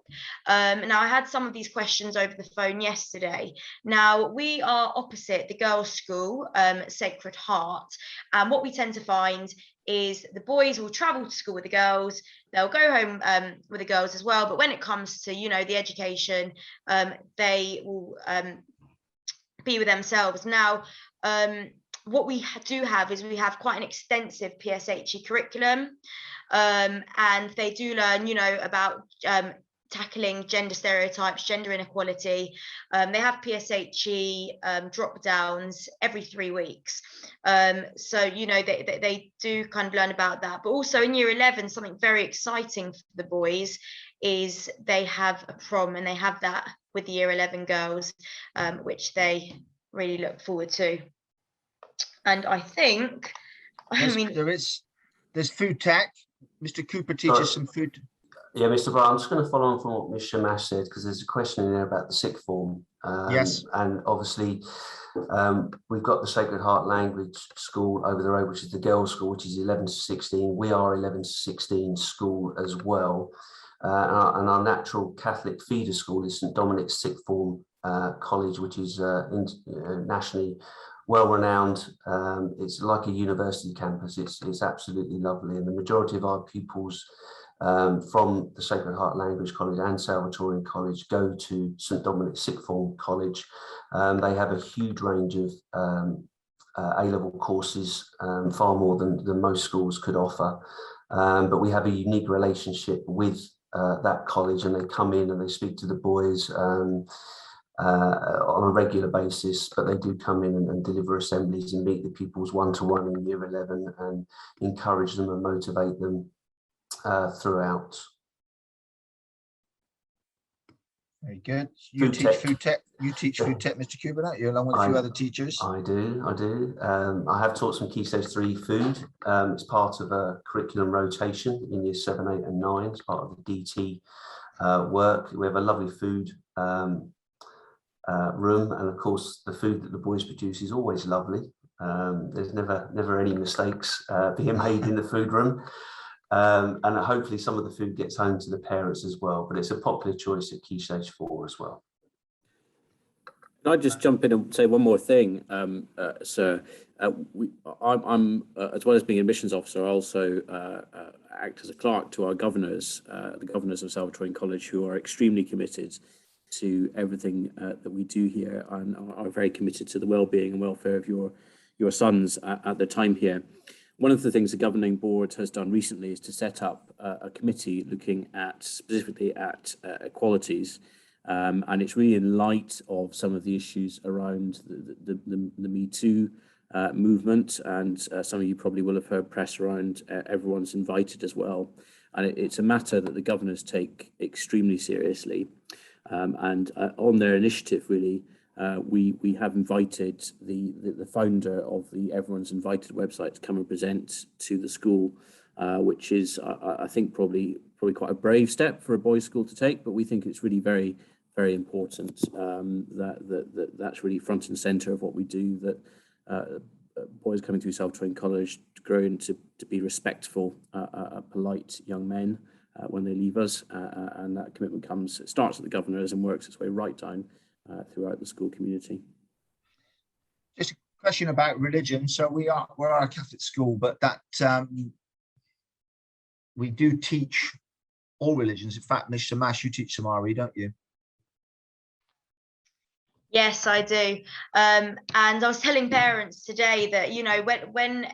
Now, I had some of these questions over the phone yesterday. Now, we are opposite the girls' school, Sacred Heart, and what we tend to find is the boys will travel to school with the girls, they'll go home with the girls as well, but when it comes to, you know, the education, they will be with themselves. Now, what we do have is we have quite an extensive PSHE curriculum, and they do learn, you know, about tackling gender stereotypes, gender inequality. They have PSHE drop downs every 3 weeks. So, you know, they do kind of learn about that. But also in year 11, something very exciting for the boys is they have a prom, and they have that with the year 11 girls, which they really look forward to. And I think, there's food tech. Mr. Cooper teaches some food. Yeah, Mr. Brian, I'm just going to follow on from what Ms. Shamash said, because there's a question in there about the sixth form. Yes. And obviously, we've got the Sacred Heart Language School over the road, which is the girls' school, which is 11 to 16. We are 11 to 16 school as well. And our natural Catholic feeder school is St. Dominic's Sixth Form College, which is nationally well-renowned. It's like a university campus. It's absolutely lovely. And the majority of our pupils from the Sacred Heart Language College and Salvatorian College go to St. Dominic's Sixth Form College. They have a huge range of A-level courses, far more than most schools could offer. But we have a unique relationship with that college, and they come in and they speak to the boys on a regular basis, but they do come in and deliver assemblies and meet the pupils one-to-one in year 11 and encourage them and motivate them throughout. Very good. You Food teach tech. food tech. You teach food tech, Mr. Cuban, don't you, along with a few other teachers? I do. I have taught some Key Stage 3 food. It's part of a curriculum rotation in years 7, 8 and 9. It's part of the DT work. We have a lovely food room, and of course the food that the boys produce is always lovely. There's never any mistakes being made in the food room. And hopefully some of the food gets home to the parents as well, but it's a popular choice at Key Stage 4 as well. Can I just jump in and say one more thing, sir? I'm as well as being admissions officer, I also act as a clerk to our governors, the governors of Salvatorian College, who are extremely committed to everything that we do here and are very committed to the well-being and welfare of your sons at their time here. One of the things the governing board has done recently is to set up a committee looking at specifically at equalities, and it's really in light of some of the issues around the Me Too movement, and some of you probably will have heard press around everyone's invited as well, and it's a matter that the governors take extremely seriously, and on their initiative really. We have invited the founder of the Everyone's Invited website to come and present to the school, which is I think probably quite a brave step for a boys' school to take, but we think it's really very, very important that's really front and centre of what we do. That boys coming through Salvatorian College grow into to be respectful, polite young men when they leave us, and that commitment starts at the governors and works its way right down throughout the school community. Just a question about religion. So we're a Catholic school, but that we do teach all religions. In fact, Mr. Mash, you teach Samari, don't you? Yes, I do. And I was telling parents today that, you know, when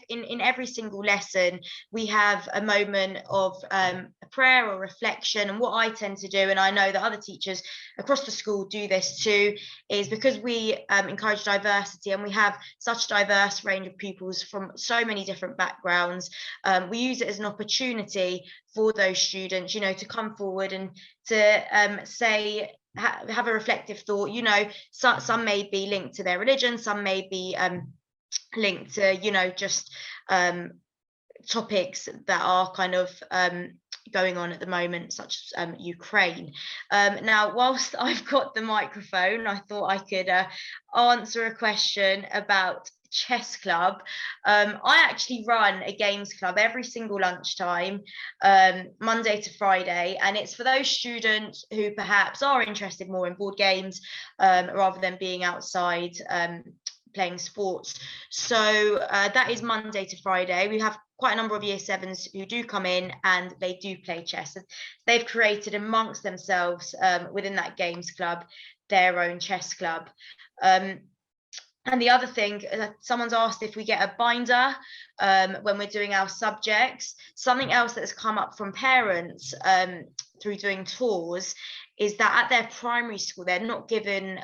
in every single lesson, we have a moment of a prayer or reflection. And what I tend to do, and I know that other teachers across the school do this too, is because we encourage diversity and we have such a diverse range of pupils from so many different backgrounds, we use it as an opportunity for those students, you know, to come forward and to say, have a reflective thought. You know, some may be linked to their religion, some may be linked to, you know, just topics that are kind of going on at the moment, such as Ukraine. Now, whilst I've got the microphone, I thought I could answer a question about chess club. I actually run a games club every single lunchtime, Monday to Friday, and it's for those students who perhaps are interested more in board games rather than being outside playing sports. So that is Monday to Friday. We have quite a number of year 7s who do come in and they do play chess. They've created amongst themselves within that games club their own chess club. And the other thing, someone's asked if we get a binder when we're doing our subjects. Something else that has come up from parents through doing tours is that at their primary school, they're not given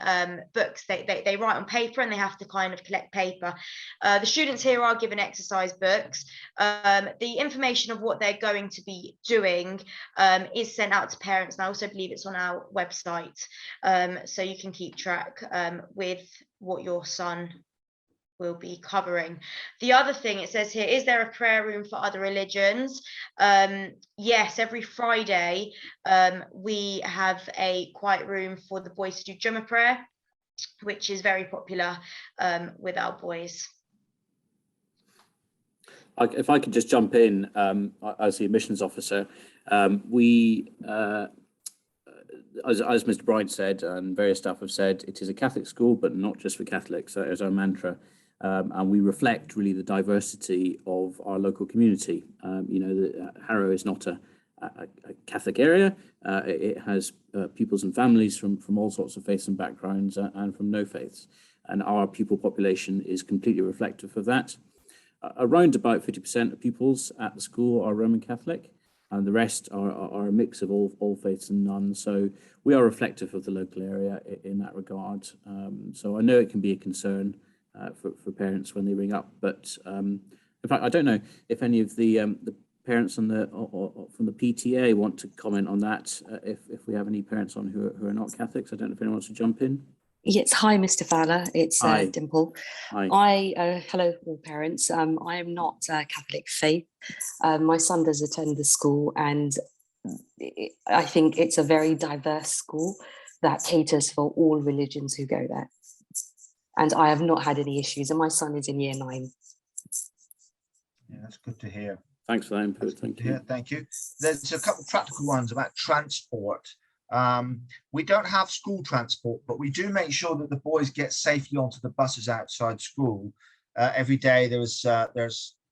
books. They write on paper and they have to kind of collect paper. The students here are given exercise books. The information of what they're going to be doing is sent out to parents. And I also believe it's on our website. So you can keep track with what your son will be covering. The other thing it says here, is there a prayer room for other religions? Yes, every Friday we have a quiet room for the boys to do Jummah prayer, which is very popular with our boys. If I could just jump in as the admissions officer, we as Mr. Bryant said, and various staff have said, it is a Catholic school, but not just for Catholics, as our mantra. And we reflect really the diversity of our local community. You know, Harrow is not a Catholic area. It has pupils and families from all sorts of faiths and backgrounds and from no faiths. And our pupil population is completely reflective of that. Around about 50% of pupils at the school are Roman Catholic, and the rest are a mix of all faiths and none. So we are reflective of the local area in that regard. So I know it can be a concern for parents when they ring up, but in fact, I don't know if any of the parents on the or from the PTA want to comment on that, if we have any parents on who are not Catholics? I don't know if anyone wants to jump in. Yes, hi, Mr. Fowler. It's Hi. Dimple. Hi. Hello, all parents. I am not Catholic faith. My son does attend the school, and I think it's a very diverse school that caters for all religions who go there. And I have not had any issues, and my son is in year 9. Yeah, that's good to hear. Thanks for that input. Thank you. Yeah, thank you. There's a couple of practical ones about transport. We don't have school transport, but we do make sure that the boys get safely onto the buses outside school. Every day there's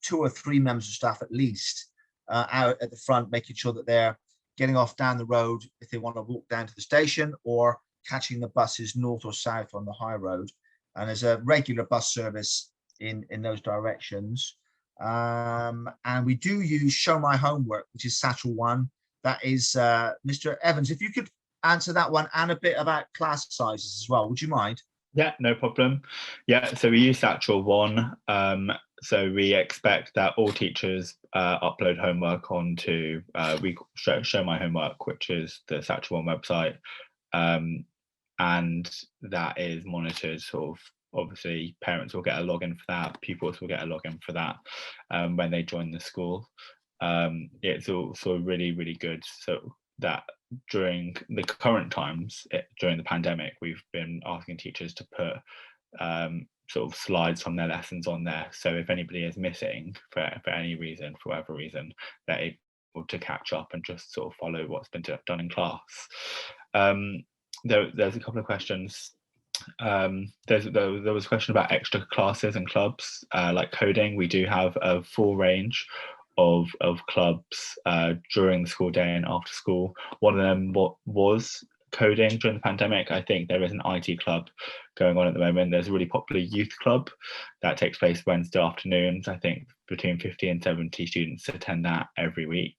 2 or 3 members of staff at least out at the front, making sure that they're getting off down the road if they want to walk down to the station, or catching the buses north or south on the high road. And there's a regular bus service in those directions. And we do use Show My Homework, which is Satchel 1. That is Mr. Evans. If you could answer that one, and a bit about class sizes as well, would you mind? Yeah, no problem. Yeah, so we use Satchel 1. So we expect that all teachers upload homework onto we show My Homework, which is the Satchel 1 website, and that is monitored. Sort of, obviously, parents will get a login for that. Pupils will get a login for that when they join the school. It's also really, really good. So that during the current times, during the pandemic, we've been asking teachers to put sort of slides from their lessons on there. So if anybody is missing for any reason, for whatever reason, they're able to catch up and just sort of follow what's been done in class. There's a couple of questions. There was a question about extra classes and clubs, like coding. We do have a full range of clubs during the school day and after school. One of them was coding during the pandemic. I think there is an IT club going on at the moment. There's a really popular youth club that takes place Wednesday afternoons. I think between 50 and 70 students attend that every week.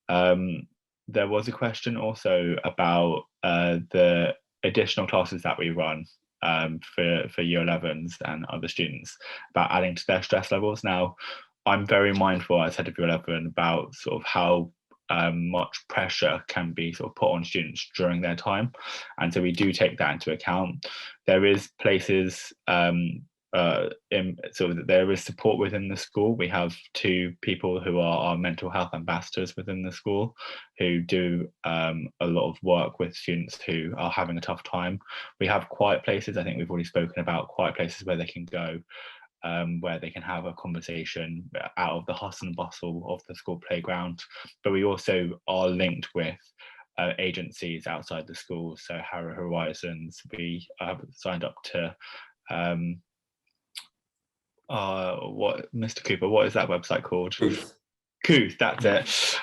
There was a question also about the additional classes that we run for year 11s and other students, about adding to their stress levels. Now, I'm very mindful as head of year 11 about sort of how much pressure can be sort of put on students during their time, and so we do take that into account. There is places so there is support within the school. We have 2 people who are our mental health ambassadors within the school, who do a lot of work with students who are having a tough time. We have quiet places. I think we've already spoken about quiet places where they can go, where they can have a conversation out of the hustle and bustle of the school playground. But we also are linked with agencies outside the school. So Harrow Horizons, we have signed up to what, Mr. Cooper, what is that website called? Kooth, that's it.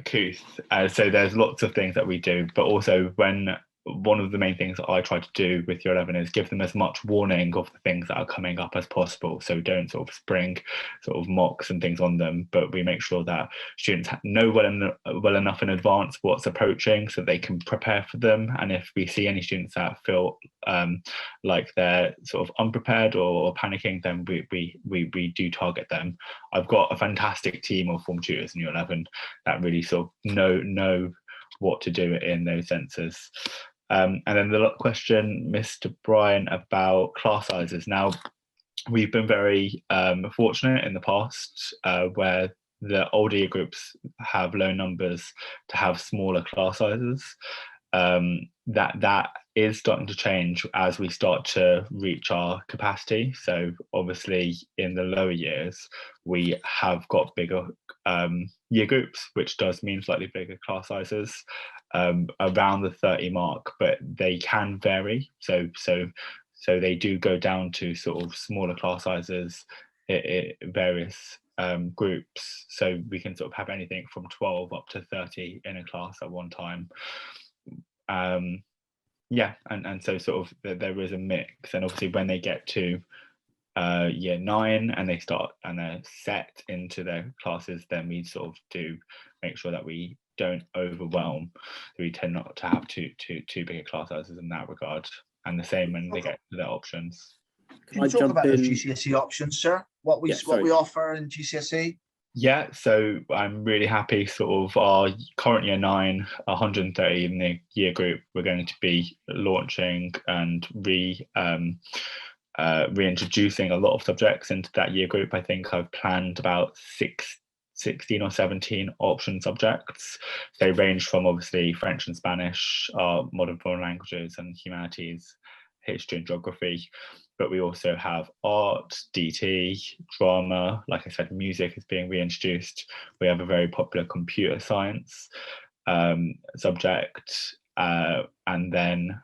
Kooth. So there's lots of things that we do, but also one of the main things that I try to do with year 11 is give them as much warning of the things that are coming up as possible. So don't sort of spring sort of mocks and things on them, but we make sure that students know well enough in advance what's approaching so they can prepare for them. And if we see any students that feel like they're sort of unprepared or panicking, then we do target them. I've got a fantastic team of form tutors in year 11 that really sort of know what to do in those senses. And then the question, Mr. Bryan, about class sizes. Now, we've been very fortunate in the past where the older year groups have low numbers to have smaller class sizes. That is starting to change as we start to reach our capacity. So obviously in the lower years, we have got bigger year groups, which does mean slightly bigger class sizes, around the 30 mark, but they can vary. So they do go down to sort of smaller class sizes in various groups. So we can sort of have anything from 12 up to 30 in a class at one time. Yeah, and so sort of there is a mix, and obviously when they get to year 9 and they start and they're set into their classes, then we sort of do make sure that we don't overwhelm. We tend not to have too big class sizes in that regard, and the same when they get to their options. Can you talk about those GCSE options, sir? What we offer in GCSE? Yeah, so I'm really happy. Sort of our current year 9, 130 in the year group. We're going to be launching and reintroducing a lot of subjects into that year group. I think I've planned about 16 or 17 option subjects. They range from obviously French and Spanish, modern foreign languages and humanities, history and geography. But we also have art, DT, drama. Like I said, music is being reintroduced. We have a very popular computer science subject. And then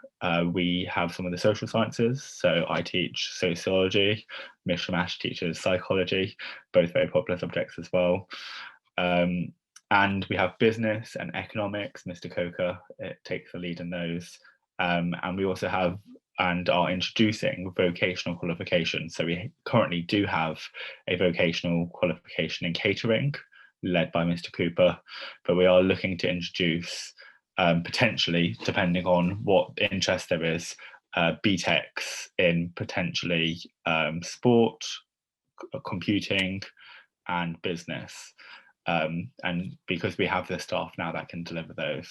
we have some of the social sciences. So I teach sociology, Mishmash teaches psychology, both very popular subjects as well. And we have business and economics. Mr. Coker takes the lead in those. And we also have and are introducing vocational qualifications. So we currently do have a vocational qualification in catering led by Mr. Cooper, but we are looking to introduce potentially, depending on what interest there is, BTECs in potentially sport, computing and business. And because we have the staff now that can deliver those.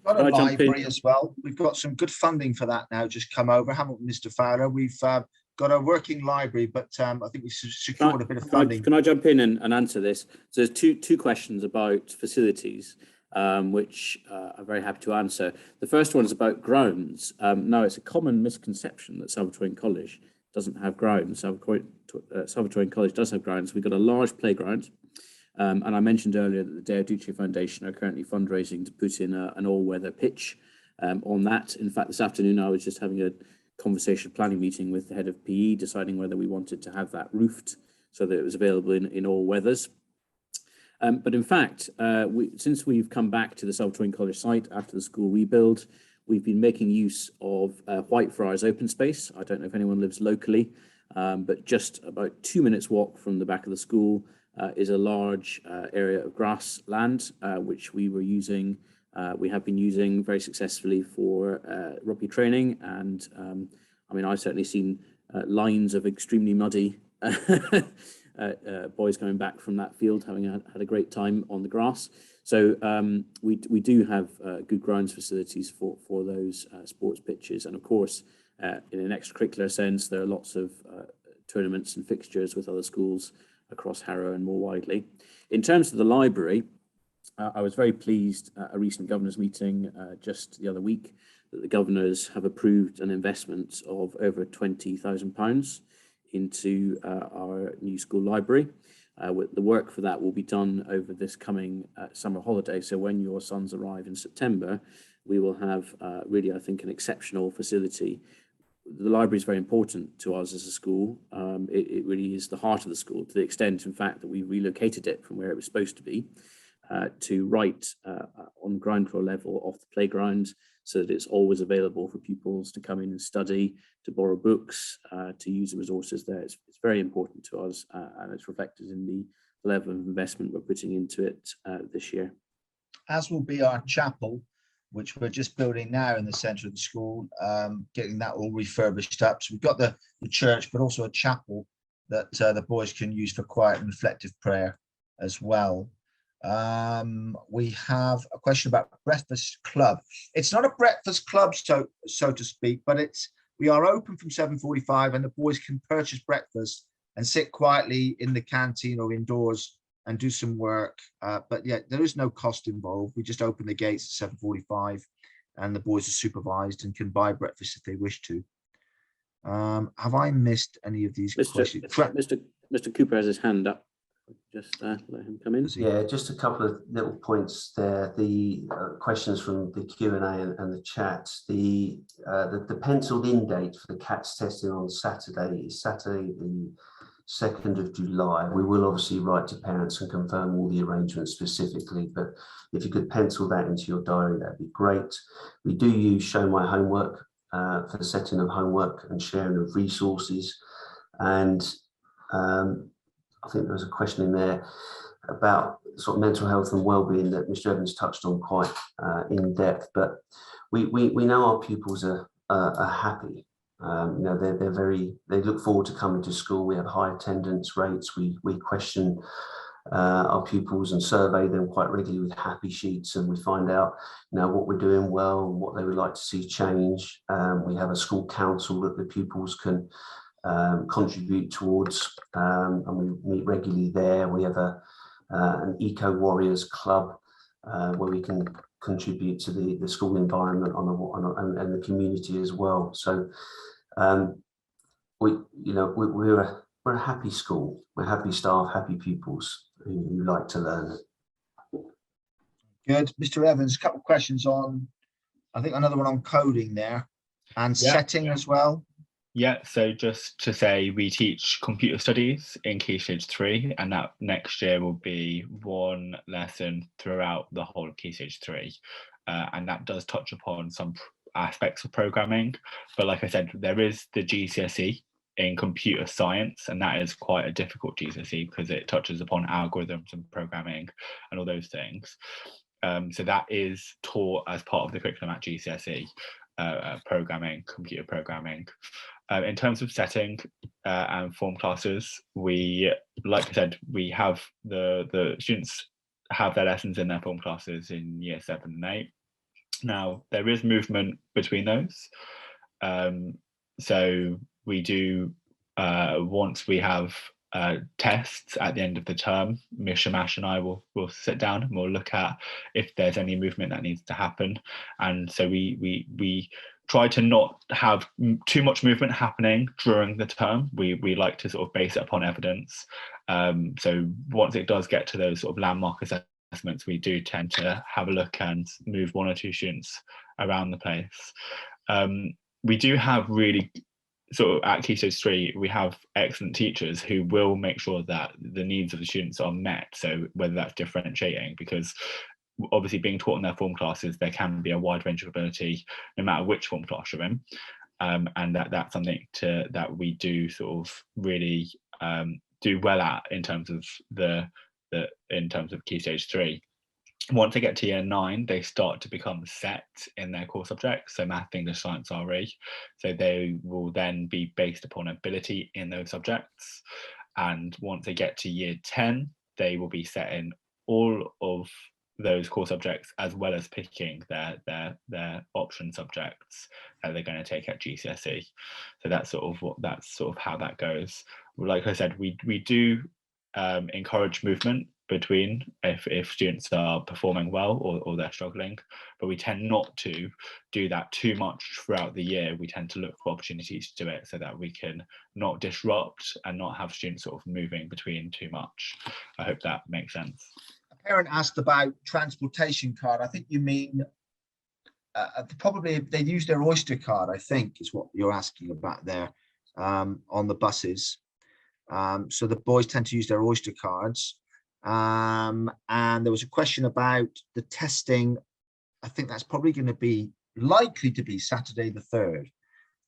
Got a library as well. We've got some good funding for that now. Just come over, haven't we, Mr. Fowler? We've got a working library, but I think we secured a bit of funding. Can I jump in and answer this? So there's two questions about facilities, which I'm very happy to answer. The first one is about grounds. Now, it's a common misconception that Salvatorian College doesn't have grounds. Salvatorian College does have grounds. We've got a large playground. And I mentioned earlier that the Deo Duce Foundation are currently fundraising to put in an all-weather pitch on that. In fact, this afternoon I was just having a conversation planning meeting with the head of PE, deciding whether we wanted to have that roofed so that it was available in all weathers. But in fact, since we've come back to the Salvatorian College site after the school rebuild, we've been making use of Whitefriars open space. I don't know if anyone lives locally, but just about 2 minutes walk from the back of the school is a large area of grassland, which we have been using very successfully for rugby training. And I mean, I've certainly seen lines of extremely muddy boys coming back from that field, having had a great time on the grass. So we do have good grounds facilities for those sports pitches. And of course, in an extracurricular sense, there are lots of tournaments and fixtures with other schools across Harrow and more widely. In terms of the library, I was very pleased at a recent governors meeting just the other week that the governors have approved an investment of over £20,000 into our new school library. The work for that will be done over this coming summer holiday. So when your sons arrive in September, we will have really, I think, an exceptional facility. The library is very important to us as a school. It really is the heart of the school, to the extent, in fact, that we relocated it from where it was supposed to be to right on ground floor level off the playground, so that it's always available for pupils to come in and study, to borrow books, to use the resources there. It's very important to us, and it's reflected in the level of investment we're putting into it this year. As will be our chapel, which we're just building now in the centre of the school, getting that all refurbished up. So we've got the church, but also a chapel that the boys can use for quiet and reflective prayer as well. We have a question about breakfast club. It's not a breakfast club, so to speak, but we are open from 7:45, and the boys can purchase breakfast and sit quietly in the canteen or indoors and do some work. But yeah, there is no cost involved. We just open the gates at 7:45, and the boys are supervised and can buy breakfast if they wish to. Have I missed any of these questions? Mr. Cooper has his hand up. Just let him come in. Yeah, just a couple of little points there. The questions from the Q&A and the chat. The penciled in date for the CATS testing on Saturday is Saturday the 2nd of July. We will obviously write to parents and confirm all the arrangements specifically, but if you could pencil that into your diary, that'd be great. We do use Show My Homework for the setting of homework and sharing of resources. And I think there was a question in there about sort of mental health and well-being that Mr. Evans touched on quite in depth, but we know our pupils are happy They look forward to coming to school. We have high attendance rates. We question our pupils and survey them quite regularly with happy sheets, and we find out what we're doing well and what they would like to see change. We have a school council that the pupils can contribute towards, and we meet regularly there. We have an Eco Warriors Club where we can contribute to the school environment and the community as well. So we're a happy school. We're happy staff, happy pupils who like to learn. Good. Mr. Evans, a couple of questions on, I think another one on coding there and setting as well. Yeah, so just to say, we teach computer studies in Key Stage 3, and that next year will be one lesson throughout the whole of Key Stage 3. And that does touch upon some aspects of programming. But like I said, there is the GCSE in computer science, and that is quite a difficult GCSE because it touches upon algorithms and programming and all those things. So that is taught as part of the curriculum at GCSE, programming, computer programming. In terms of setting and form classes, like I said, we have the students have their lessons in their form classes in year 7 and 8. Now, there is movement between those. So we do, once we have tests at the end of the term, Ms. Shamash and I will sit down and we'll look at if there's any movement that needs to happen. And so we try to not have too much movement happening during the term. We like to sort of base it upon evidence. So once it does get to those sort of landmark assessments, we do tend to have a look and move 1 or 2 students around the place. We do have really, sort of at Key Stage 3, we have excellent teachers who will make sure that the needs of the students are met. So whether that's differentiating, because obviously being taught in their form classes, there can be a wide range of ability no matter which form class you're in, and that's something that we do sort of really do well at in terms of Key Stage 3. Once they get to year 9, they start to become set in their core subjects, so math, English, science, RE. So they will then be based upon ability in those subjects, and once they get to year 10, they will be set in all of those core subjects, as well as picking their option subjects that they're going to take at GCSE. So that's sort of how that goes. Like I said, we do encourage movement between if students are performing well or they're struggling, but we tend not to do that too much throughout the year. We tend to look for opportunities to do it so that we can not disrupt and not have students sort of moving between too much. I hope that makes sense. Parent asked about transportation card. I think you mean probably they use their Oyster card, I think is what you're asking about there, on the buses. So the boys tend to use their Oyster cards. And there was a question about the testing. I think that's probably going to be likely to be Saturday the 3rd,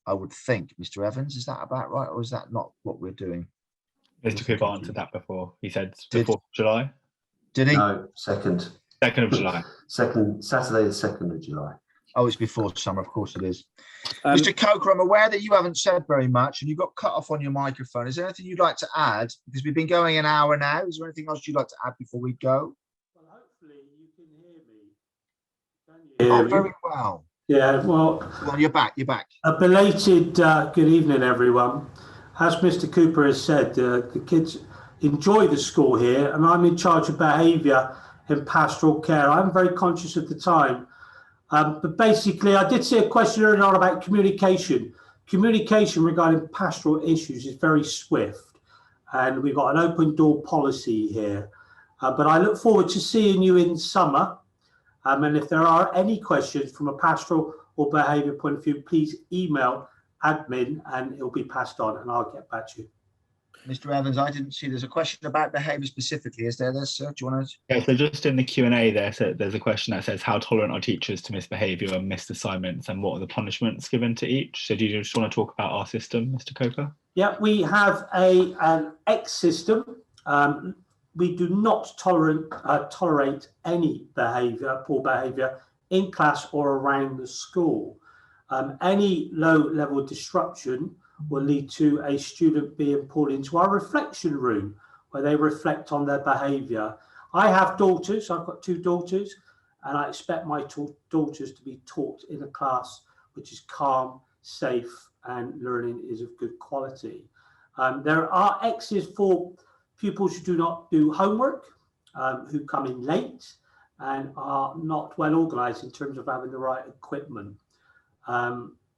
I would think. Mr. Evans, is that about right, or is that not what we're doing? Mr. Cooper answered that before. He said before July. Did he? No, 2nd. 2nd of July. Saturday the 2nd of July. Oh, it's before summer, of course it is. Mr. Coker, I'm aware that you haven't said very much and you got cut off on your microphone. Is there anything you'd like to add? Because we've been going an hour now. Is there anything else you'd like to add before we go? Well, hopefully you can hear me. Oh, very well. Yeah, well, you're back. You're back. A belated good evening, everyone. As Mr. Cooper has said, the kids enjoy the school here, and I'm in charge of behaviour in pastoral care. I'm very conscious of the time. But basically, I did see a question earlier on about communication. Communication regarding pastoral issues is very swift, and we've got an open door policy here. But I look forward to seeing you in summer. And if there are any questions from a pastoral or behaviour point of view, please email admin and it'll be passed on and I'll get back to you. Mr. Evans, I didn't see there's a question about behaviour specifically. Is there, sir? Do you want to? Yeah, so just in the Q&A there's a question that says, how tolerant are teachers to misbehaviour and missed assignments, and what are the punishments given to each? So do you just want to talk about our system, Mr. Coker? Yeah, we have an X system. We do not tolerate any behaviour, poor behaviour in class or around the school. Any low-level disruption will lead to a student being pulled into our reflection room where they reflect on their behaviour. I have daughters, I've got 2 daughters, and I expect my daughters to be taught in a class which is calm, safe, and learning is of good quality. There are X's for pupils who do not do homework, who come in late and are not well organised in terms of having the right equipment.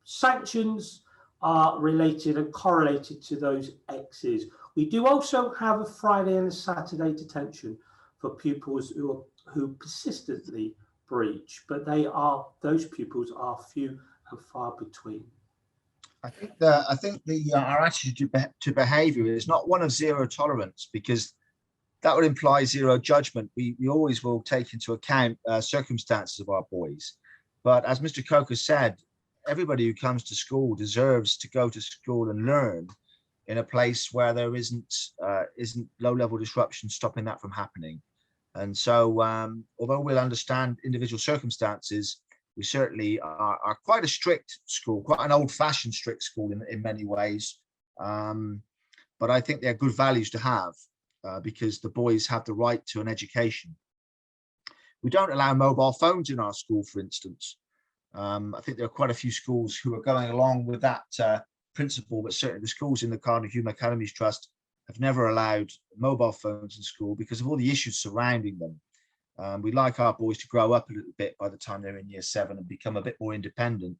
Sanctions are related and correlated to those X's. We do also have a Friday and a Saturday detention for pupils who persistently breach, but those pupils are few and far between. I think our attitude to behaviour is not one of zero tolerance, because that would imply zero judgment. We always will take into account circumstances of our boys. But as Mr. Coker said, everybody who comes to school deserves to go to school and learn in a place where there isn't low-level disruption stopping that from happening. And so although we'll understand individual circumstances, we certainly are quite a strict school, quite an old-fashioned strict school in many ways. But I think they're good values to have because the boys have the right to an education. We don't allow mobile phones in our school, for instance. I think there are quite a few schools who are going along with that principle, but certainly the schools in the Cardiff Hume Academies Trust have never allowed mobile phones in school because of all the issues surrounding them. We like our boys to grow up a little bit by the time they're in year 7 and become a bit more independent.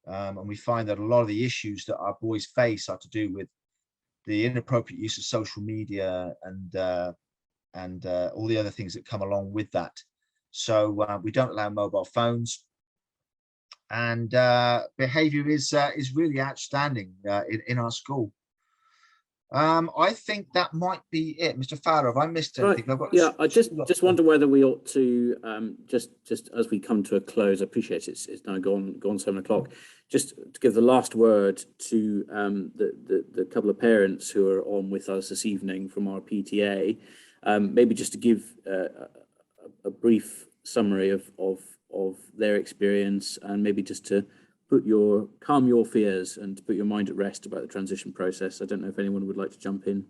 And we find that a lot of the issues that our boys face are to do with the inappropriate use of social media and all the other things that come along with that. So we don't allow mobile phones. And behaviour is really outstanding in our school. I think that might be it. Mr. Fowler, have I missed anything? Right. I just wonder whether we ought to just as we come to a close. I appreciate it's now gone 7 o'clock. Just to give the last word to the couple of parents who are on with us this evening from our PTA. Maybe just to give a brief summary of their experience, and maybe just to calm your fears and to put your mind at rest about the transition process. I don't know if anyone would like to jump in.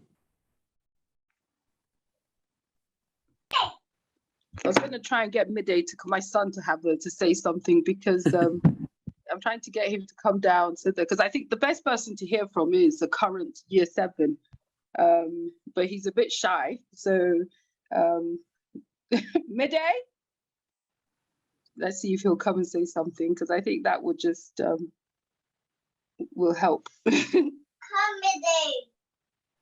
I was going to try and get Midday my son to say something, because I'm trying to get him to come down because I think the best person to hear from is the current year 7, but he's a bit shy. So Midday, let's see if he'll come and say something, because I think that would just will help. Come, Midday.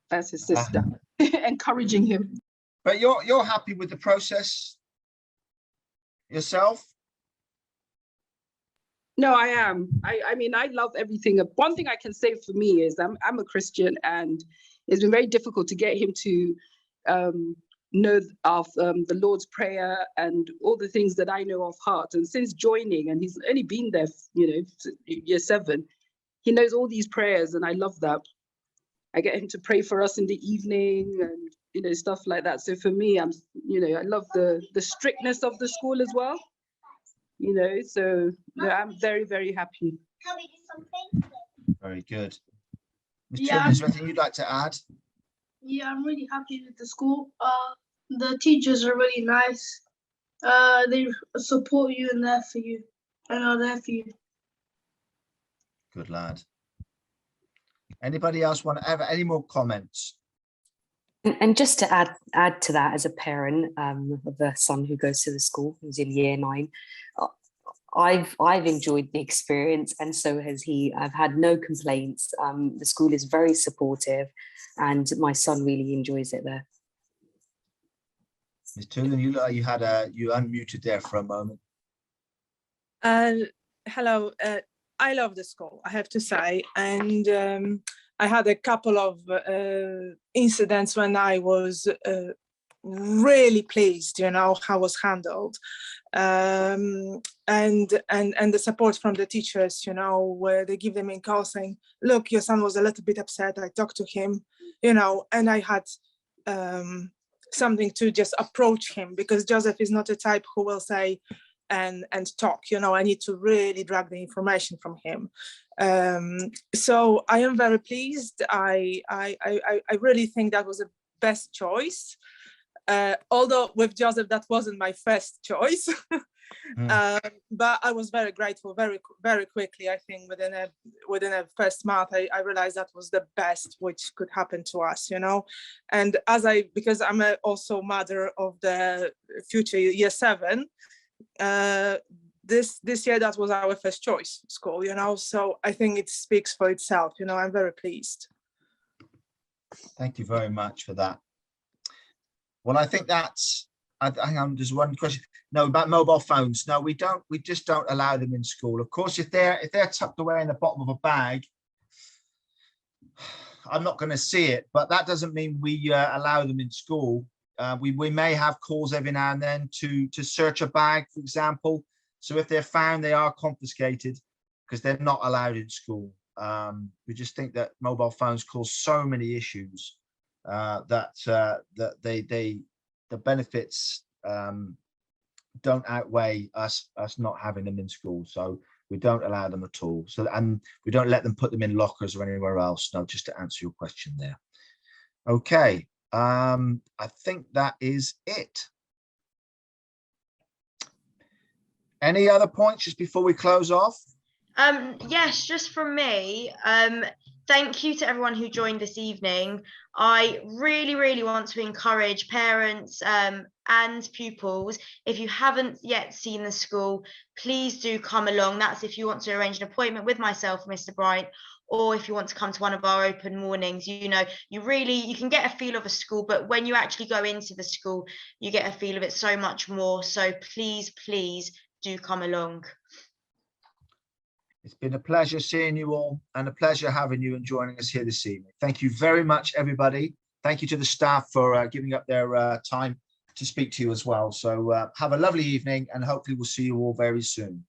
That's his sister, encouraging him. But you're happy with the process yourself? No, I am. I mean, I love everything. One thing I can say for me is I'm a Christian, and it's been very difficult to get him to know of the Lord's Prayer and all the things that I know of heart. And since joining, and he's only been there, year 7, he knows all these prayers, and I love that. I get him to pray for us in the evening and stuff like that. So for me, I love the strictness of the school as well. So I'm very, very happy. Can we do something? Very good. Ms. Trim, is there anything you'd like to add? Yeah, I'm really happy with the school. The teachers are really nice. They support you and there for you, and are there for you. Good lad. Anybody else want to have any more comments? And just to add to that, as a parent of a son who goes to the school, who's in year 9, I've enjoyed the experience, and so has he. I've had no complaints. The school is very supportive, and my son really enjoys it there. Ms. Toolan, you unmuted there for a moment. Hello. I love the school, I have to say, and I had a couple of incidents when I was really pleased, how it was handled, and the support from the teachers, where they give them in call saying, look, your son was a little bit upset, I talked to him, and I had something to just approach him, because Joseph is not a type who will say, and talk. I need to really drag the information from him. So I am very pleased. I really think that was the best choice. Although with Joseph, that wasn't my first choice. But I was very grateful very quickly. I think within a first month, I realized that was the best which could happen to us, and because I'm also mother of the future year 7, this year that was our first choice school, so I think it speaks for itself. I'm very pleased. Thank you very much for that. Well, I think that's, hang on, there's one question. No, about mobile phones. No, we just don't allow them in school. Of course, if they're tucked away in the bottom of a bag, I'm not going to see it, but that doesn't mean we allow them in school. We may have calls every now and then to search a bag, for example. So if they're found, they are confiscated because they're not allowed in school. We just think that mobile phones cause so many issues that the benefits don't outweigh us not having them in school. So we don't allow them at all. So, and we don't let them put them in lockers or anywhere else. No, just to answer your question there. Okay, I think that is it. Any other points just before we close off? Yes, just from me. Thank you to everyone who joined this evening. I really want to encourage parents and pupils. If you haven't yet seen the school, please do come along. That's if you want to arrange an appointment with myself, Mr. Bryant, or if you want to come to one of our open mornings. You can get a feel of a school, but when you actually go into the school, you get a feel of it so much more. So please do come along. It's been a pleasure seeing you all and a pleasure having you and joining us here this evening. Thank you very much, everybody. Thank you to the staff for giving up their time to speak to you as well. So have a lovely evening and hopefully we'll see you all very soon.